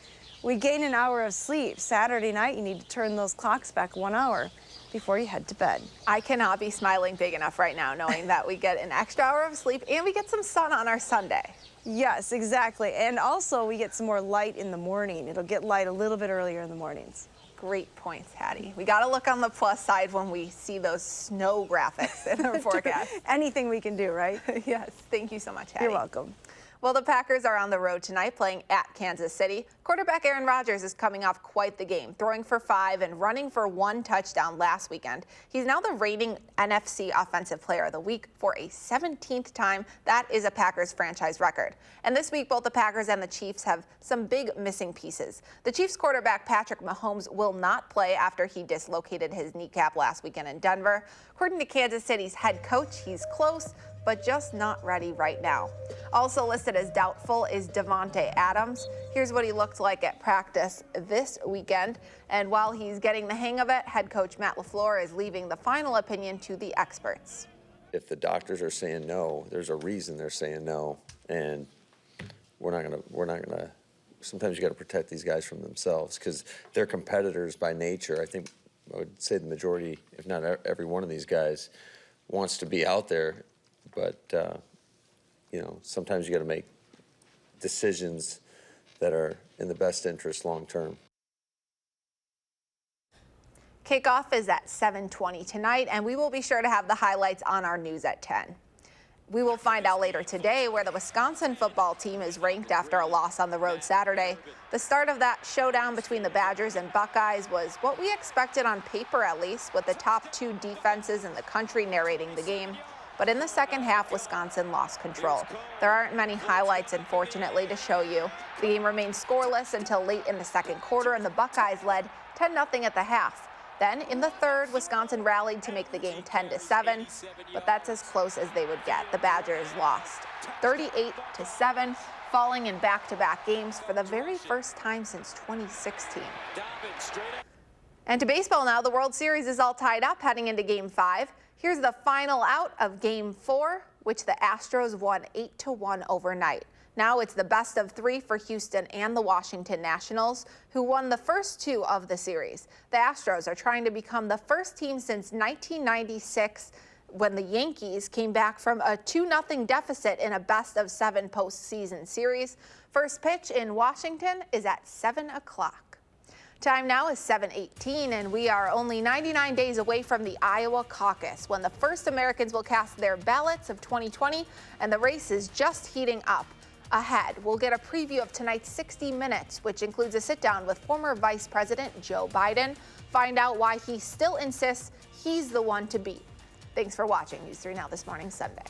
we gain an hour of sleep. Saturday night, you need to turn those clocks back 1 hour before you head to bed. I cannot be smiling big enough right now knowing that we get an extra hour of sleep and we get some sun on our Sunday. Yes, exactly. And also we get some more light in the morning. It'll get light a little bit earlier in the mornings. Great points, Hattie. We got to look on the plus side when we see those snow graphics in our forecast. Anything we can do, right? Yes. Thank you so much, Hattie. You're welcome. Well, the Packers are on the road tonight playing at Kansas City. Quarterback Aaron Rodgers is coming off quite the game, throwing for 5 and running for 1 touchdown last weekend. He's now the reigning NFC Offensive Player of the Week for a 17th time. That is a Packers franchise record. And this week, both the Packers and the Chiefs have some big missing pieces. The Chiefs quarterback Patrick Mahomes will not play after he dislocated his kneecap last weekend in Denver. According to Kansas City's head coach, he's close, but just not ready right now. Also listed as doubtful is Devontae Adams. Here's what he looked like at practice this weekend. And while he's getting the hang of it, head coach Matt LaFleur is leaving the final opinion to the experts. If the doctors are saying no, there's a reason they're saying no. And we're not gonna, sometimes you gotta protect these guys from themselves because they're competitors by nature. I think I would say the majority, if not every one of these guys, wants to be out there. But, you know, sometimes you got to make decisions that are in the best interest long term. Kickoff is at 7:20 tonight, and we will be sure to have the highlights on our news at 10. We will find out later today where the Wisconsin football team is ranked after a loss on the road Saturday. The start of that showdown between the Badgers and Buckeyes was what we expected on paper, at least, with the top two defenses in the country narrating the game. But in the second half, Wisconsin lost control. There aren't many highlights, unfortunately, to show you. The game remained scoreless until late in the second quarter, and the Buckeyes led 10-0 at the half. Then, in the third, Wisconsin rallied to make the game 10-7, but that's as close as they would get. The Badgers lost 38-7, falling in back-to-back games for the very first time since 2016. And to baseball now, the World Series is all tied up heading into Game 5. Here's the final out of Game 4, which the Astros won 8-1 overnight. Now it's the best of 3 for Houston and the Washington Nationals, who won the first 2 of the series. The Astros are trying to become the first team since 1996, when the Yankees came back from a 2-0 deficit in a best of 7 postseason series. First pitch in Washington is at 7 o'clock. Time now is 7:18, and we are only 99 days away from the Iowa caucus, when the first Americans will cast their ballots of 2020, and the race is just heating up. Ahead, we'll get a preview of tonight's 60 Minutes, which includes a sit-down with former Vice President Joe Biden. Find out why he still insists he's the one to beat. Thanks for watching News 3 Now this morning, Sunday.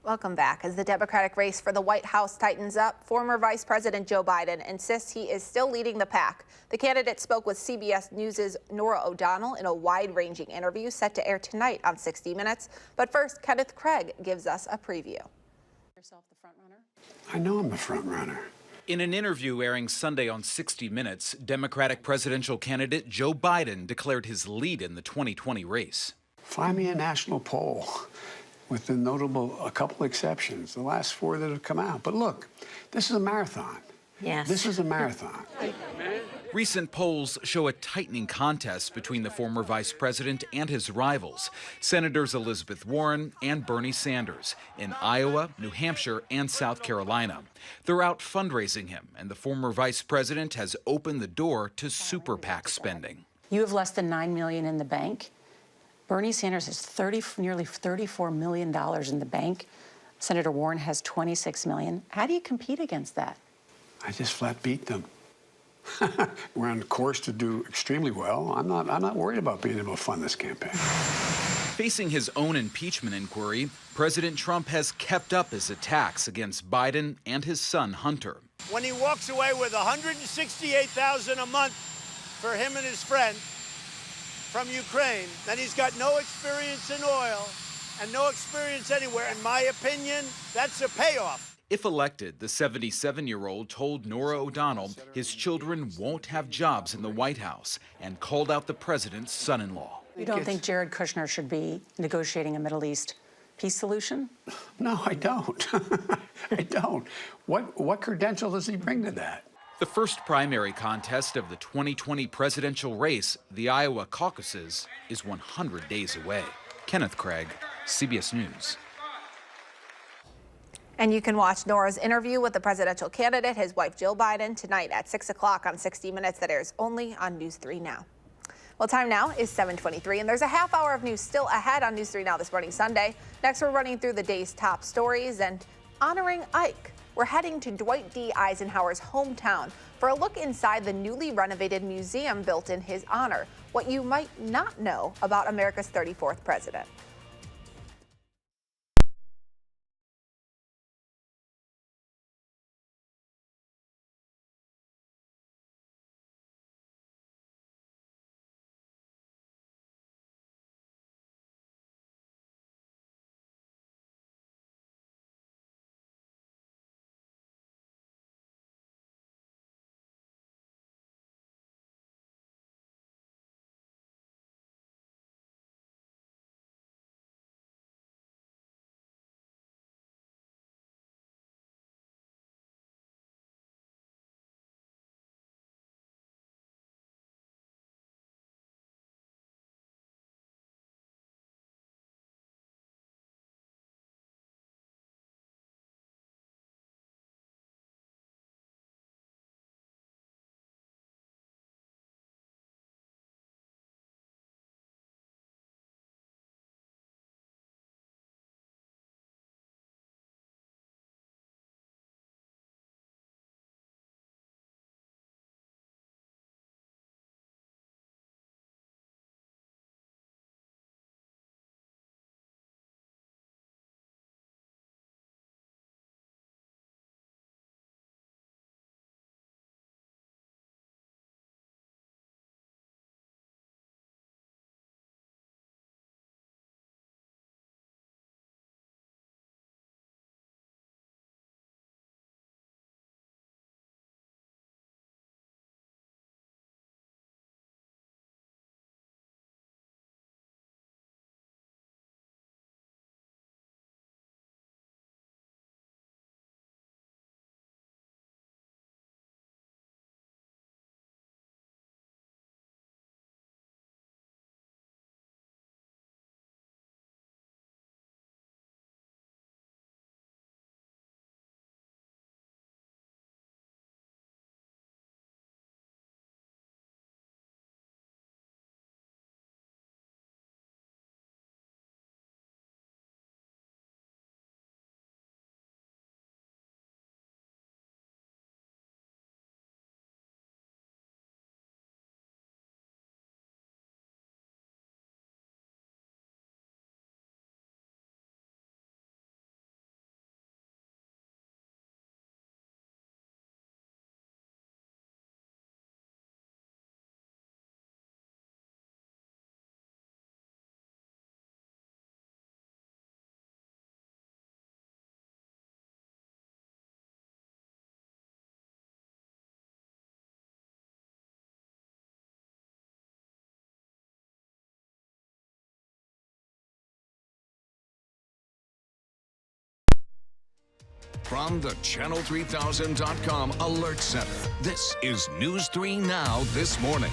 Welcome back. As the Democratic race for the White House tightens up, former Vice President Joe Biden insists he is still leading the pack. The candidate spoke with CBS News' Norah O'Donnell in a wide-ranging interview set to air tonight on 60 Minutes. But first, Kenneth Craig gives us a preview. Yourself the front runner? I know I'm the front runner. In an interview airing Sunday on 60 Minutes, Democratic presidential candidate Joe Biden declared his lead in the 2020 race. Find me a national poll, with the notable, a couple exceptions, the last 4 that have come out. But look, this is a marathon. Yes. This is a marathon. Recent polls show a tightening contest between the former vice president and his rivals, Senators Elizabeth Warren and Bernie Sanders, in Iowa, New Hampshire, and South Carolina. They're out fundraising him, and the former vice president has opened the door to super PAC spending. You have less than $9 million in the bank. Bernie Sanders has nearly $34 million in the bank. Senator Warren has $26 million. How do you compete against that? I just flat beat them. We're on course to do extremely well. I'm not worried about being able to fund this campaign. Facing his own impeachment inquiry, President Trump has kept up his attacks against Biden and his son Hunter. When he walks away with $168,000 a month for him and his friend from Ukraine, then he's got no experience in oil and no experience anywhere. In my opinion, that's a payoff. If elected, the 77-year-old told Norah O'Donnell his children won't have jobs in the White House and called out the president's son-in-law. You don't think Jared Kushner should be negotiating a Middle East peace solution? No, I don't. I don't. What credential does he bring to that? The first primary contest of the 2020 presidential race, the Iowa caucuses, is 100 days away. Kenneth Craig, CBS News. And you can watch Nora's interview with the presidential candidate, his wife Jill Biden, tonight at 6 o'clock on 60 Minutes. That airs only on News 3 Now. Well, time now is 7:23, and there's a half hour of news still ahead on News 3 Now this morning, Sunday. Next, we're running through the day's top stories and honoring Ike. We're heading to Dwight D. Eisenhower's hometown for a look inside the newly renovated museum built in his honor. What you might not know about America's 34th president. From the Channel3000.com Alert Center, this is News 3 Now This Morning.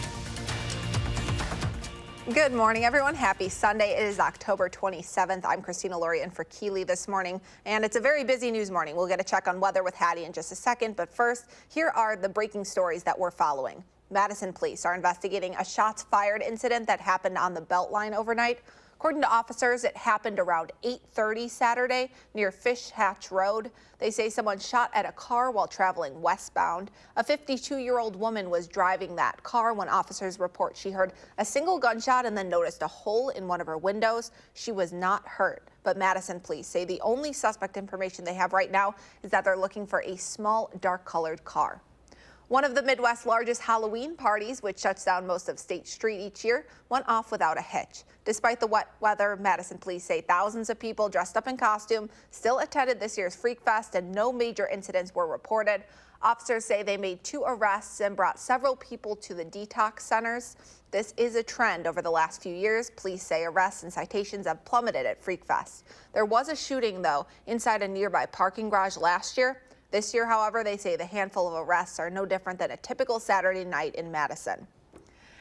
Good morning, everyone. Happy Sunday. It is October 27th. I'm Christina Laurie in for Keeley this morning, and it's a very busy news morning. We'll get a check on weather with Hattie in just a second, but first, here are the breaking stories that we're following. Madison police are investigating a shots fired incident that happened on the Beltline overnight. According to officers, it happened around 8:30 Saturday near Fish Hatch Road. They say someone shot at a car while traveling westbound. A 52-year-old woman was driving that car when officers report she heard a single gunshot and then noticed a hole in one of her windows. She was not hurt, but Madison police say the only suspect information they have right now is that they're looking for a small dark-colored car. One of the Midwest's largest Halloween parties, which shuts down most of State Street each year, went off without a hitch. Despite the wet weather, Madison police say thousands of people dressed up in costume still attended this year's Freak Fest and no major incidents were reported. Officers say they made 2 arrests and brought several people to the detox centers. This is a trend over the last few years. Police say arrests and citations have plummeted at Freak Fest. There was a shooting, though, inside a nearby parking garage last year. This year, however, they say the handful of arrests are no different than a typical Saturday night in Madison.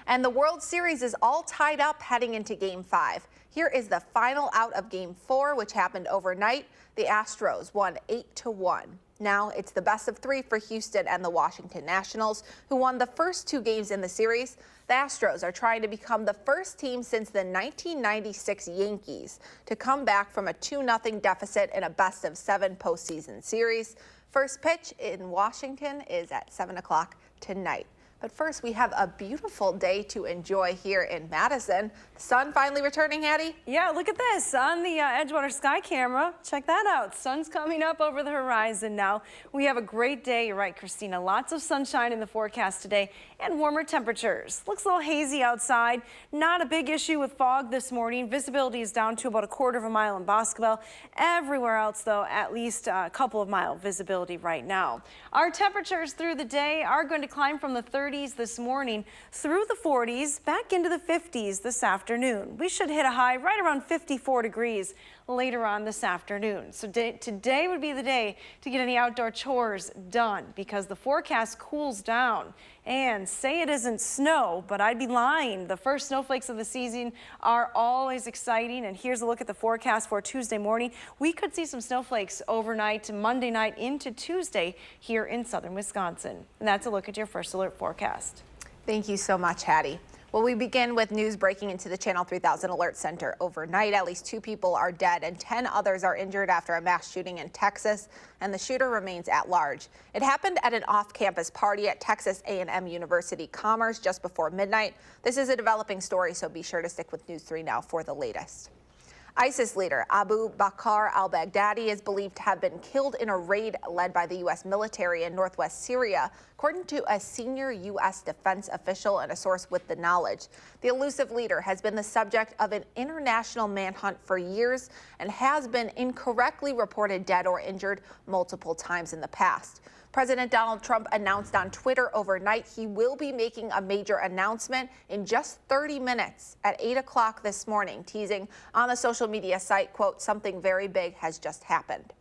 And the World Series is all tied up heading into Game 5. Here is the final out of Game 4, which happened overnight. The Astros won 8-1. Now it's the best of 3 for Houston and the Washington Nationals, who won the first 2 games in the series. The Astros are trying to become the first team since the 1996 Yankees to come back from a 2-0 deficit in a best of 7 postseason series. First pitch in Washington is at 7 o'clock tonight. But first, we have a beautiful day to enjoy here in Madison. The sun finally returning, Hattie? Yeah, look at this on the Edgewater Sky Camera. Check that out. Sun's coming up over the horizon now. We have a great day. You're right, Christina. Lots of sunshine in the forecast today and warmer temperatures. Looks a little hazy outside. Not a big issue with fog this morning. Visibility is down to about 1/4 mile in Boscoville. Everywhere else, though, at least a couple of mile visibility right now. Our temperatures through the day are going to climb from the 30s this morning through the 40s, back into the 50s this afternoon. We should hit a high right around 54 degrees later on this afternoon. So today would be the day to get any outdoor chores done because the forecast cools down. And say it isn't snow, but I'd be lying. The first snowflakes of the season are always exciting. And here's a look at the forecast for Tuesday morning. We could see some snowflakes overnight, Monday night into Tuesday here in southern Wisconsin. And that's a look at your first alert forecast. Thank you so much, Hattie. Well, we begin with news breaking into the Channel 3000 Alert Center overnight. At least 2 people are dead and 10 others are injured after a mass shooting in Texas, and the shooter remains at large. It happened at an off-campus party at Texas A&M University Commerce just before midnight. This is a developing story, so be sure to stick with News 3 Now for the latest. ISIS leader Abu Bakr al-Baghdadi is believed to have been killed in a raid led by the U.S. military in northwest Syria, according to a senior U.S. defense official and a source with the knowledge. The elusive leader has been the subject of an international manhunt for years and has been incorrectly reported dead or injured multiple times in the past. President Donald Trump announced on Twitter overnight he will be making a major announcement in just 30 minutes at 8 o'clock this morning, teasing on the social media site, quote, "Something very big has just happened."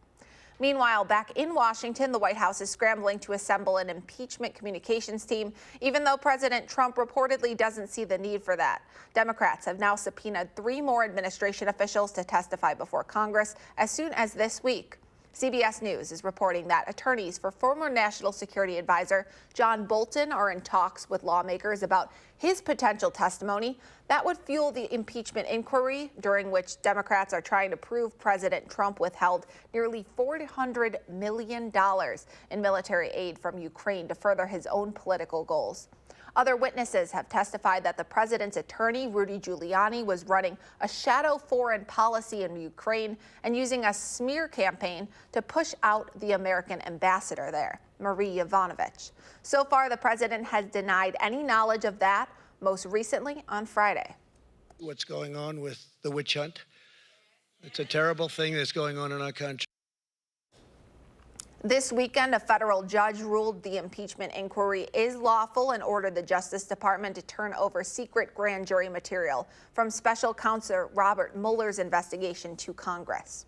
Meanwhile, back in Washington, the White House is scrambling to assemble an impeachment communications team, even though President Trump reportedly doesn't see the need for that. Democrats have now subpoenaed 3 more administration officials to testify before Congress as soon as this week. CBS News is reporting that attorneys for former National Security Advisor John Bolton are in talks with lawmakers about his potential testimony. That would fuel the impeachment inquiry, during which Democrats are trying to prove President Trump withheld nearly $400 million in military aid from Ukraine to further his own political goals. Other witnesses have testified that the president's attorney, Rudy Giuliani, was running a shadow foreign policy in Ukraine and using a smear campaign to push out the American ambassador there, Marie Yovanovitch. So far, the president has denied any knowledge of that, most recently on Friday. What's going on with the witch hunt? It's a terrible thing that's going on in our country. This weekend, a federal judge ruled the impeachment inquiry is lawful and ordered the Justice Department to turn over secret grand jury material from special counsel Robert Mueller's investigation to Congress.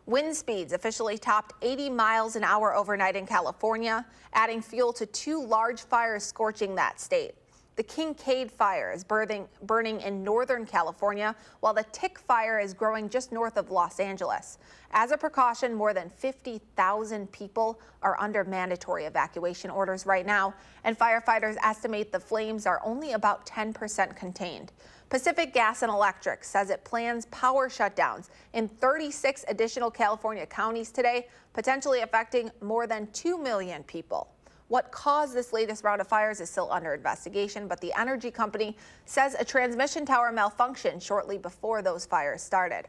Wind speeds officially topped 80 miles an hour overnight in California, adding fuel to 2 large fires scorching that state. The Kincaid fire is burning in Northern California, while the Tick fire is growing just north of Los Angeles. As a precaution, more than 50,000 people are under mandatory evacuation orders right now, and firefighters estimate the flames are only about 10% contained. Pacific Gas and Electric says it plans power shutdowns in 36 additional California counties today, potentially affecting more than 2 million people. What caused this latest round of fires is still under investigation, but the energy company says a transmission tower malfunctioned shortly before those fires started.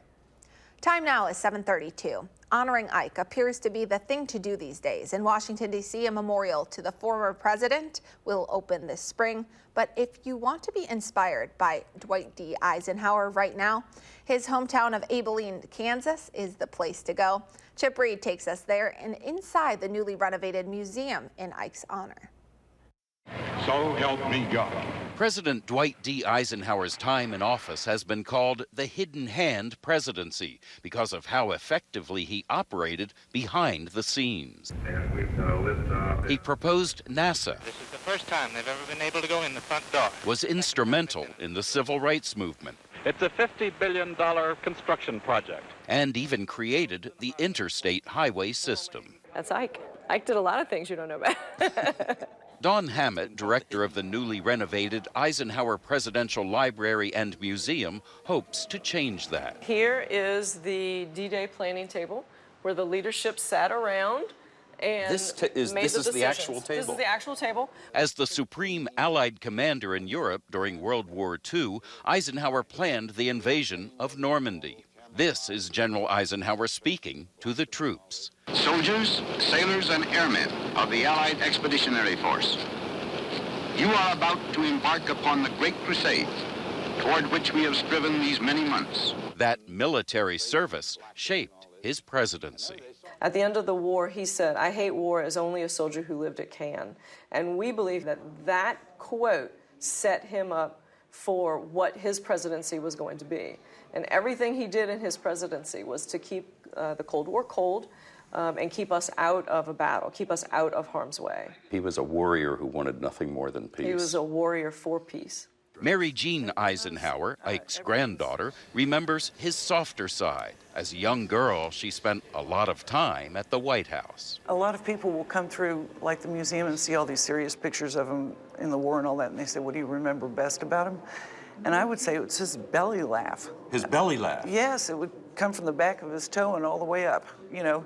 Time now is 7:32. Honoring Ike appears to be the thing to do these days. In Washington, D.C., a memorial to the former president will open this spring. But if you want to be inspired by Dwight D. Eisenhower right now, his hometown of Abilene, Kansas is the place to go. Chip Reed takes us there and inside the newly renovated museum in Ike's honor. So help me God. President Dwight D. Eisenhower's time in office has been called the hidden hand presidency because of how effectively he operated behind the scenes. He proposed NASA. This is the first time they've ever been able to go in the front door. Was instrumental in the civil rights movement. It's a $50 billion construction project. And even created the interstate highway system. That's Ike. Ike did a lot of things you don't know about. Don Hammett, director of the newly renovated Eisenhower Presidential Library and Museum, hopes to change that. Here is the D-Day planning table where the leadership sat around and This is the actual table. This is the actual table. As the supreme Allied commander in Europe during World War II, Eisenhower planned the invasion of Normandy. This is General Eisenhower speaking to the troops. Soldiers, sailors, and airmen of the Allied Expeditionary Force, you are about to embark upon the great crusade toward which we have striven these many months. That military service shaped his presidency. At the end of the war, he said, "I hate war as only a soldier who lived it can." And we believe that that quote set him up for what his presidency was going to be. And everything he did in his presidency was to keep the Cold War cold and keep us out of a battle, keep us out of harm's way. He was a warrior who wanted nothing more than peace. He was a warrior for peace. Mary Jean Eisenhower, Ike's granddaughter, remembers his softer side. As a young girl, she spent a lot of time at the White House. A lot of people will come through, like the museum, and see all these serious pictures of him in the war and all that, and they say, "What do you remember best about him?" And I would say it was his belly laugh. His belly laugh? Yes, it would come from the back of his toe and all the way up, you know.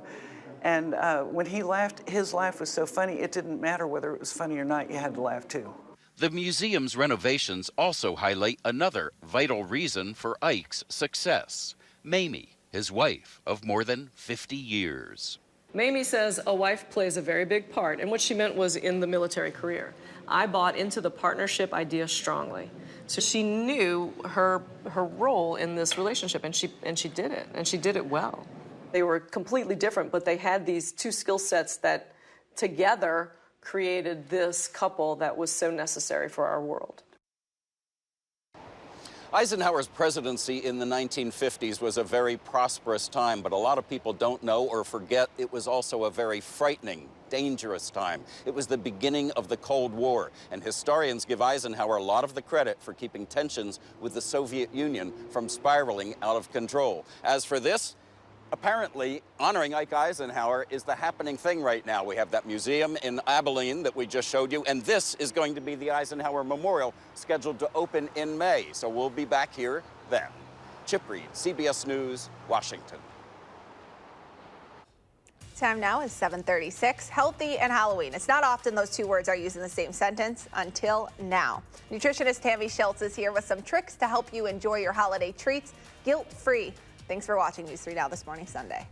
And when he laughed, his laugh was so funny, it didn't matter whether it was funny or not, you had to laugh too. The museum's renovations also highlight another vital reason for Ike's success. Mamie, his wife of more than 50 years. Mamie says a wife plays a very big part, and what she meant was in the military career. I bought into the partnership idea strongly. So she knew her role in this relationship, and she did it, and she did it well. They were completely different, but they had these two skill sets that together created this couple that was so necessary for our world. Eisenhower's presidency in the 1950s was a very prosperous time, but a lot of people don't know or forget it was also a very frightening, dangerous time. It was the beginning of the Cold War, and historians give Eisenhower a lot of the credit for keeping tensions with the Soviet Union from spiraling out of control. As for this, apparently, honoring Ike Eisenhower is the happening thing right now. We have that museum in Abilene that we just showed you, and this is going to be the Eisenhower Memorial, scheduled to open in May. So we'll be back here then. Chip Reed, CBS News, Washington. Time now is 7:36. Healthy and Halloween. It's not often those two words are used in the same sentence until now. Nutritionist Tammy Schultz is here with some tricks to help you enjoy your holiday treats guilt-free. Thanks for watching News 3 Now This Morning Sunday.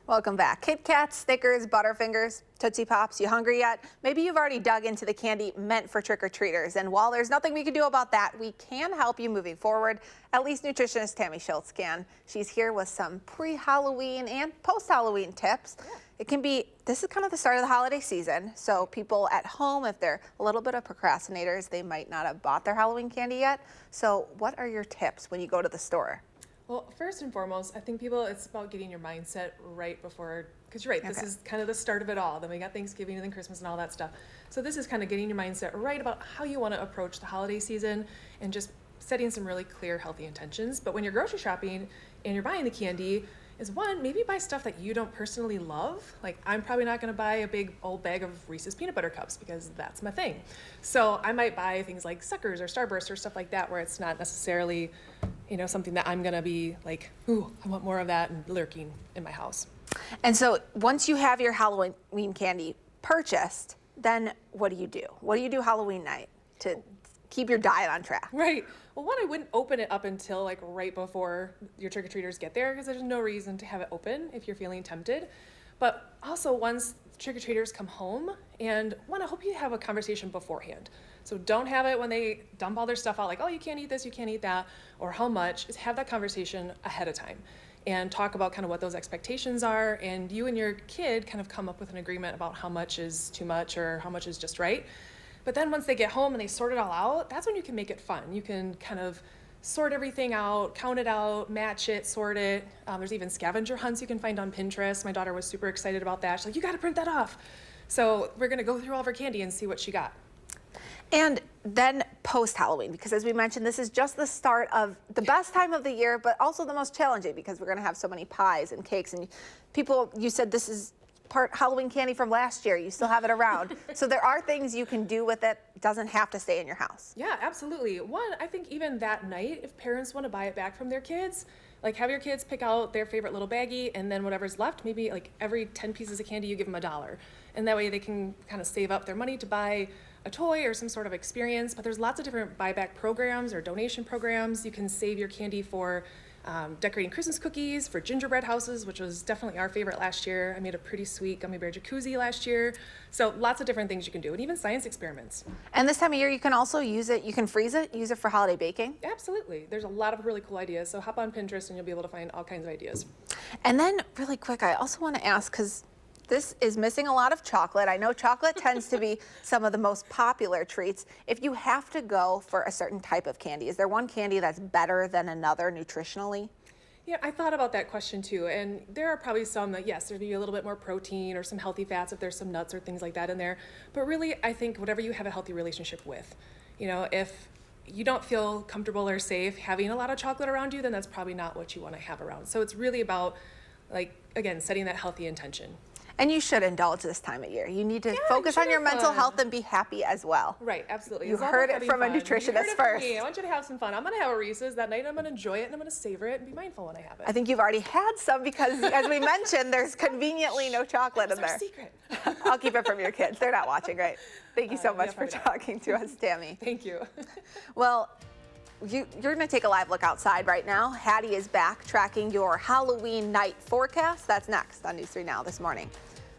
Welcome back. Kit Kats, Snickers, Butterfingers, Tootsie Pops, you hungry yet? Maybe you've already dug into the candy meant for trick-or-treaters, and while there's nothing we can do about that, we can help you moving forward. At least nutritionist Tammy Schultz can. She's here with some pre-Halloween and post-Halloween tips. This is kind of the start of the holiday season, so people at home, if they're a little bit of procrastinators, they might not have bought their Halloween candy yet. So what are your tips when you go to the store? Well, first and foremost, I think it's about getting your mindset right before, because you're right, this is kind of the start of it all. Then we got Thanksgiving and then Christmas and all that stuff. So this is kind of getting your mindset right about how you want to approach the holiday season and just setting some really clear, healthy intentions. But when you're grocery shopping and you're buying the candy, is one, maybe buy stuff that you don't personally love. Like, I'm probably not going to buy a big old bag of Reese's peanut butter cups because that's my thing. So I might buy things like Suckers or Starburst or stuff like that where it's not necessarily, something that I'm going to be like, ooh, I want more of that and lurking in my house. And so once you have your Halloween candy purchased, then what do you do? What do you do Halloween night to keep your diet on track? Right. Well, one, I wouldn't open it up until like right before your trick-or-treaters get there because there's no reason to have it open if you're feeling tempted. But also once trick-or-treaters come home, and one, I hope you have a conversation beforehand. So don't have it when they dump all their stuff out like, oh, you can't eat this, you can't eat that, or how much. Is have that conversation ahead of time and talk about kind of what those expectations are, and you and your kid kind of come up with an agreement about how much is too much or how much is just right. But then once they get home and they sort it all out, that's when you can make it fun. You can kind of sort everything out, count it out, match it, sort it. There's even scavenger hunts you can find on Pinterest. My daughter was super excited about that. She's like, you got to print that off. So we're going to go through all of her candy and see what she got. And then post-Halloween, because as we mentioned, this is just the start of the best time of the year, but also the most challenging because we're going to have so many pies and cakes. And you said this is part Halloween candy from last year. You still have it around. So there are things you can do with it. It doesn't have to stay in your house. Yeah, absolutely. One, I think even that night, if parents want to buy it back from their kids, like have your kids pick out their favorite little baggie, and then whatever's left, maybe like every 10 pieces of candy, you give them $1. And that way they can kind of save up their money to buy a toy or some sort of experience. But there's lots of different buyback programs or donation programs. You can save your candy for decorating Christmas cookies, for gingerbread houses, which was definitely our favorite last year. I made a pretty sweet gummy bear jacuzzi last year. So lots of different things you can do, and even science experiments. And this time of year, you can also use it, you can freeze it, use it for holiday baking. Absolutely. There's a lot of really cool ideas. So hop on Pinterest and you'll be able to find all kinds of ideas. And then really quick, I also want to ask, because this is missing a lot of chocolate. I know chocolate tends to be some of the most popular treats. If you have to go for a certain type of candy, is there one candy that's better than another nutritionally? Yeah, I thought about that question too. And there are probably some that, yes, there'd be a little bit more protein or some healthy fats if there's some nuts or things like that in there. But really, I think whatever you have a healthy relationship with, if you don't feel comfortable or safe having a lot of chocolate around you, then that's probably not what you want to have around. So it's really about, again, setting that healthy intention. And you should indulge this time of year. You need to focus on your mental health and be happy as well. Right, absolutely. You heard it from a nutritionist first. I want you to have some fun. I'm going to have a Reese's that night. I'm going to enjoy it, and I'm going to savor it and be mindful when I have it. I think you've already had some because, as we mentioned, there's conveniently no chocolate in there. That's our secret. I'll keep it from your kids. They're not watching, right? Thank you so much for talking to us, Tammy. Thank you. Well, you're going to take a live look outside right now. Hattie is back tracking your Halloween night forecast. That's next on News 3 Now this morning.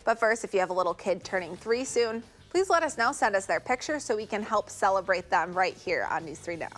But first, if you have a little kid turning 3 soon, please let us know. Send us their picture so we can help celebrate them right here on News 3 Now.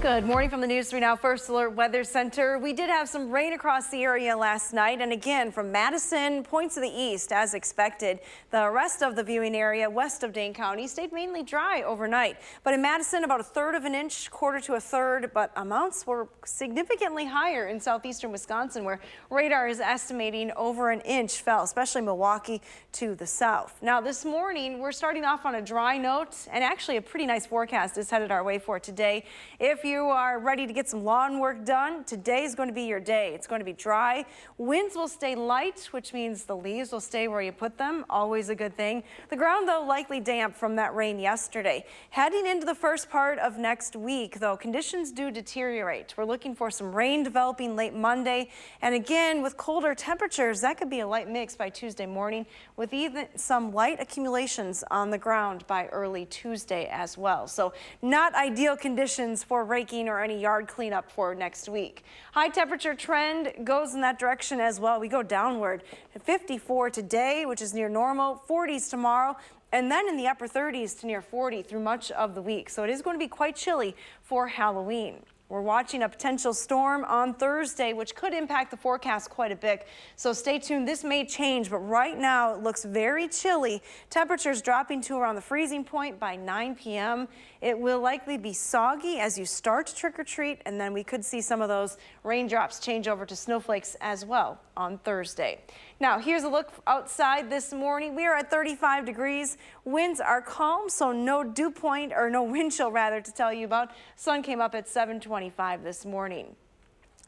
Good morning from the News 3 Now First Alert Weather Center. We did have some rain across the area last night, and again from Madison, points to the east as expected. The rest of the viewing area west of Dane County stayed mainly dry overnight. But in Madison, about 1/3 of an inch, 1/4 to 1/3, but amounts were significantly higher in southeastern Wisconsin, where radar is estimating over an inch fell, especially Milwaukee to the south. Now this morning, we're starting off on a dry note, and actually a pretty nice forecast is headed our way for today. If you are ready to get some lawn work done, today is going to be your day. It's going to be dry. Winds will stay light, which means the leaves will stay where you put them. Always a good thing. The ground, though, likely damp from that rain yesterday. Heading into the first part of next week, though, conditions do deteriorate. We're looking for some rain developing late Monday. And again, with colder temperatures, that could be a light mix by Tuesday morning, with even some light accumulations on the ground by early Tuesday as well. So not ideal conditions for raking or any yard cleanup for next week. High temperature trend goes in that direction as well. We go downward. 54 today, which is near normal, 40s tomorrow, and then in the upper 30s to near 40 through much of the week. So it is going to be quite chilly for Halloween. We're watching a potential storm on Thursday, which could impact the forecast quite a bit. So stay tuned. This may change, but right now it looks very chilly. Temperatures dropping to around the freezing point by 9 p.m. It will likely be soggy as you start to trick or treat, and then we could see some of those raindrops change over to snowflakes as well on Thursday. Now, here's a look outside this morning. We are at 35 degrees. Winds are calm, so no dew point, or no wind chill rather, to tell you about. Sun came up at 7:25 this morning.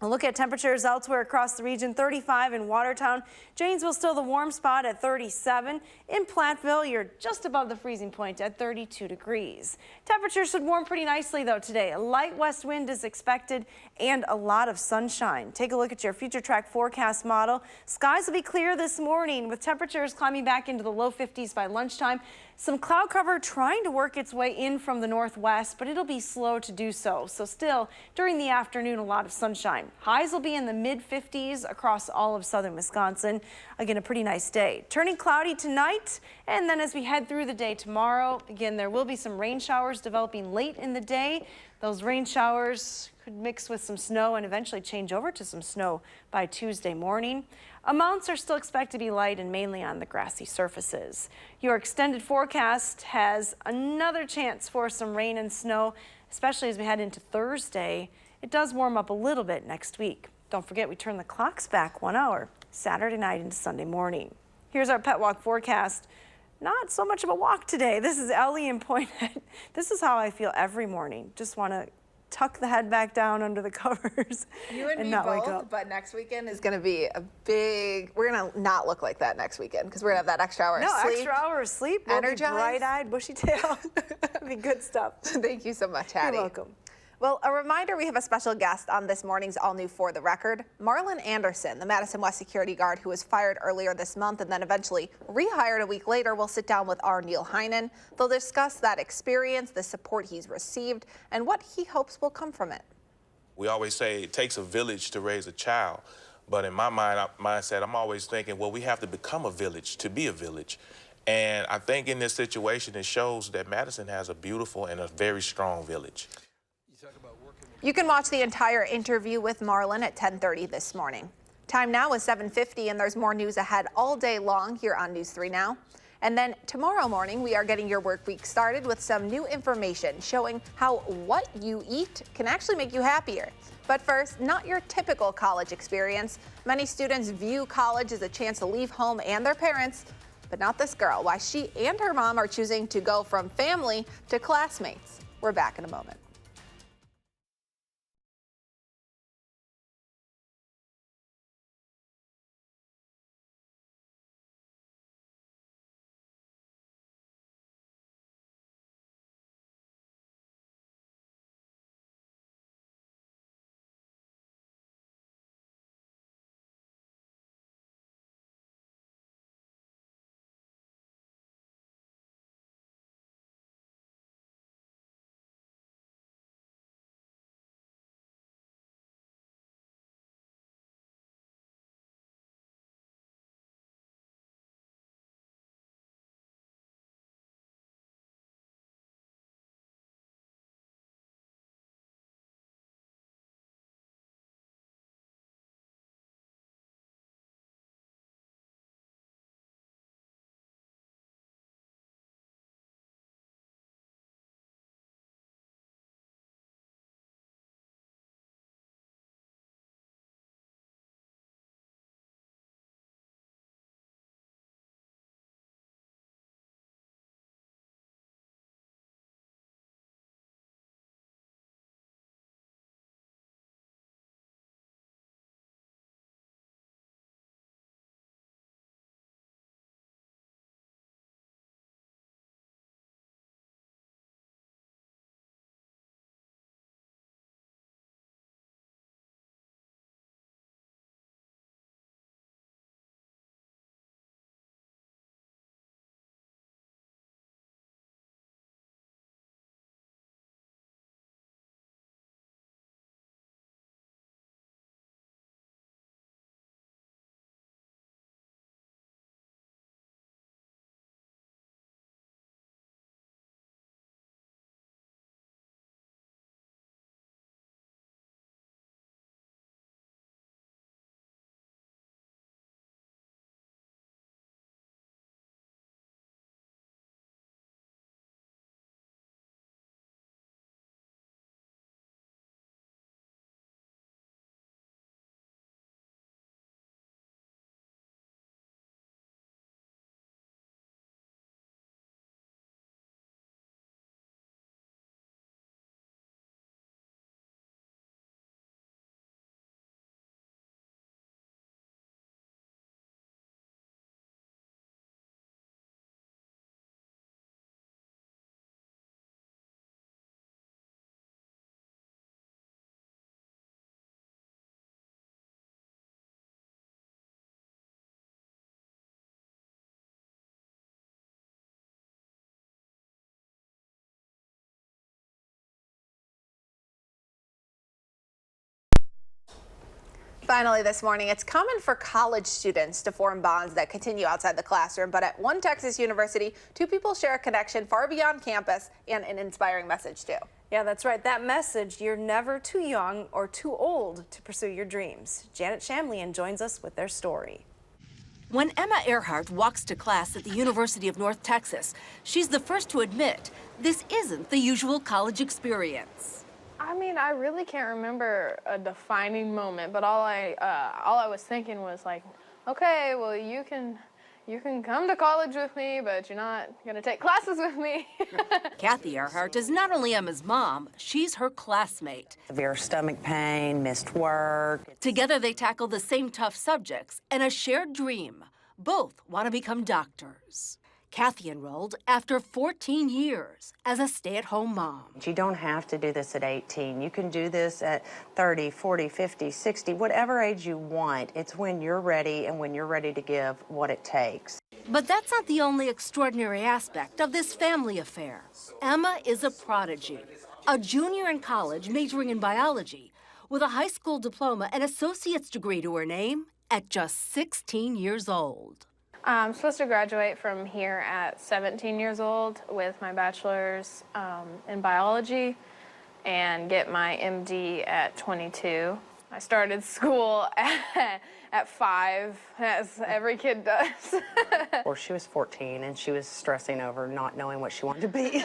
A look at temperatures elsewhere across the region. 35 in Watertown. Janesville still the warm spot at 37. In Platteville, you're just above the freezing point at 32 degrees. Temperatures should warm pretty nicely though today. A light west wind is expected and a lot of sunshine. Take a look at your future track forecast model. Skies will be clear this morning with temperatures climbing back into the low 50s by lunchtime. Some cloud cover trying to work its way in from the northwest, but it'll be slow to do so. So still, during the afternoon, a lot of sunshine. Highs will be in the mid-50s across all of southern Wisconsin. Again, a pretty nice day. Turning cloudy tonight, and then as we head through the day tomorrow, again, there will be some rain showers developing late in the day. Those rain showers could mix with some snow and eventually change over to some snow by Tuesday morning. Amounts are still expected to be light and mainly on the grassy surfaces. Your extended forecast has another chance for some rain and snow, especially as we head into Thursday. It does warm up a little bit next week. Don't forget, we turn the clocks back 1 hour, Saturday night into Sunday morning. Here's our pet walk forecast. Not so much of a walk today. This is Ellie in Point Head. This is how I feel every morning. Just want to tuck the head back down under the covers and not wake up. But next weekend is going to be a big, we're going to not look like that next weekend because we're going to have that extra hour of sleep. Extra hour of sleep. We'll be bright-eyed, bushy-tailed. That'd be good stuff. Thank you so much, Hattie. You're welcome. Well, a reminder, we have a special guest on this morning's All New For the Record. Marlon Anderson, the Madison West security guard who was fired earlier this month and then eventually rehired a week later, will sit down with our Neil Heinen. They'll discuss that experience, the support he's received, and what he hopes will come from it. We always say it takes a village to raise a child. But in my mindset, I'm always thinking, well, we have to become a village to be a village. And I think in this situation, it shows that Madison has a beautiful and a very strong village. You can watch the entire interview with Marlon at 10:30 this morning. Time now is 7:50, and there's more news ahead all day long here on News 3 Now. And then tomorrow morning, we are getting your work week started with some new information showing how what you eat can actually make you happier. But first, not your typical college experience. Many students view college as a chance to leave home and their parents, but not this girl. Why she and her mom are choosing to go from family to classmates. We're back in a moment. Finally this morning, it's common for college students to form bonds that continue outside the classroom, but at one Texas university, two people share a connection far beyond campus and an inspiring message too. Yeah, that's right. That message, you're never too young or too old to pursue your dreams. Janet Shamlian joins us with their story. When Emma Earhart walks to class at the University of North Texas, she's the first to admit this isn't the usual college experience. I mean, I really can't remember a defining moment, but all I was thinking was like, okay, well, you can come to college with me, but you're not gonna take classes with me. Kathy Earhart is not only Emma's mom, she's her classmate. Severe stomach pain, missed work. Together they tackle the same tough subjects and a shared dream. Both want to become doctors. Kathy enrolled after 14 years as a stay-at-home mom. You don't have to do this at 18. You can do this at 30, 40, 50, 60, whatever age you want. It's when you're ready and when you're ready to give what it takes. But that's not the only extraordinary aspect of this family affair. Emma is a prodigy, a junior in college majoring in biology with a high school diploma and associate's degree to her name at just 16 years old. I'm supposed to graduate from here at 17 years old with my bachelor's in biology and get my MD at 22. I started school at 5, as every kid does. Or she was 14 and she was stressing over not knowing what she wanted to be.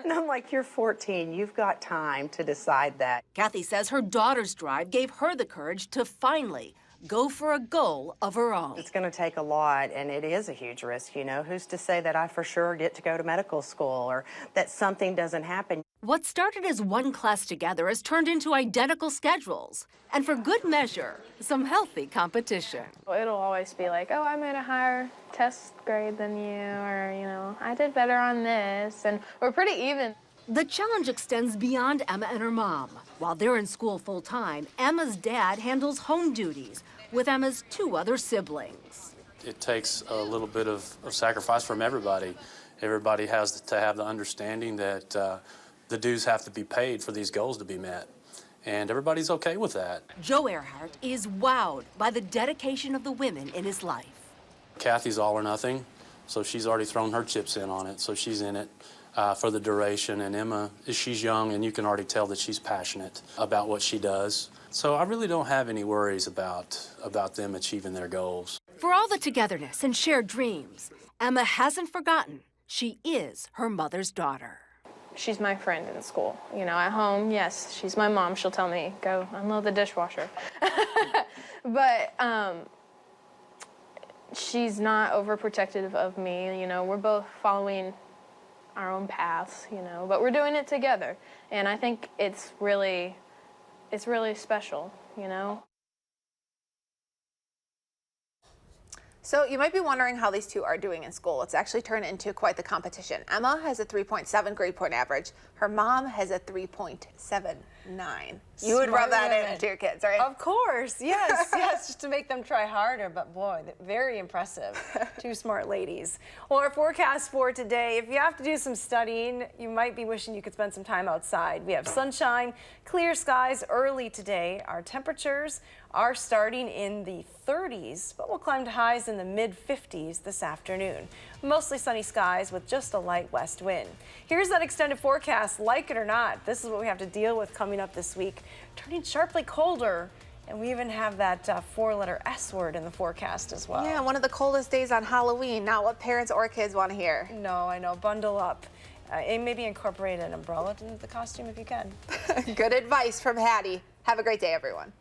And I'm like, you're 14, you've got time to decide that. Kathy says her daughter's drive gave her the courage to finally go for a goal of her own. It's going to take a lot, and it is a huge risk, you know. Who's to say that I for sure get to go to medical school or that something doesn't happen? What started as one class together has turned into identical schedules, and for good measure, some healthy competition. It'll always be like, oh, I'm at a higher test grade than you, or, you know, I did better on this, and we're pretty even. The challenge extends beyond Emma and her mom. While they're in school full-time, Emma's dad handles home duties with Emma's 2 other siblings. It takes a little bit of sacrifice from everybody. Everybody has to have the understanding that the dues have to be paid for these goals to be met. And everybody's okay with that. Joe Earhart is wowed by the dedication of the women in his life. Kathy's all or nothing, so she's already thrown her chips in on it, so she's in it for the duration. And Emma, she's young, and you can already tell that she's passionate about what she does. So I really don't have any worries about them achieving their goals. For all the togetherness and shared dreams, Emma hasn't forgotten she is her mother's daughter. She's my friend in school. You know, at home, yes, she's my mom. She'll tell me, go unload the dishwasher. But she's not overprotective of me. You know, we're both following our own paths, you know, but we're doing it together. And I think it's really special, you know. So you might be wondering how these two are doing in school. It's actually turned into quite the competition. Emma has a 3.7 grade point average. Her mom has a 3.79. You would rub that into your kids, right? Of course, yes, yes, just to make them try harder. But boy, very impressive. 2 smart ladies. Well, our forecast for today, if you have to do some studying, you might be wishing you could spend some time outside. We have sunshine, clear skies early today. Our temperatures are starting in the 30s, but we'll climb to highs in the mid-50s this afternoon. Mostly sunny skies with just a light west wind. Here's that extended forecast. Like it or not, this is what we have to deal with coming up this week. Turning sharply colder, and we even have that 4-letter S word in the forecast as well. Yeah, one of the coldest days on Halloween. Not what parents or kids want to hear. No, I know. Bundle up. And maybe incorporate an umbrella into the costume if you can. Good advice from Hattie. Have a great day, everyone.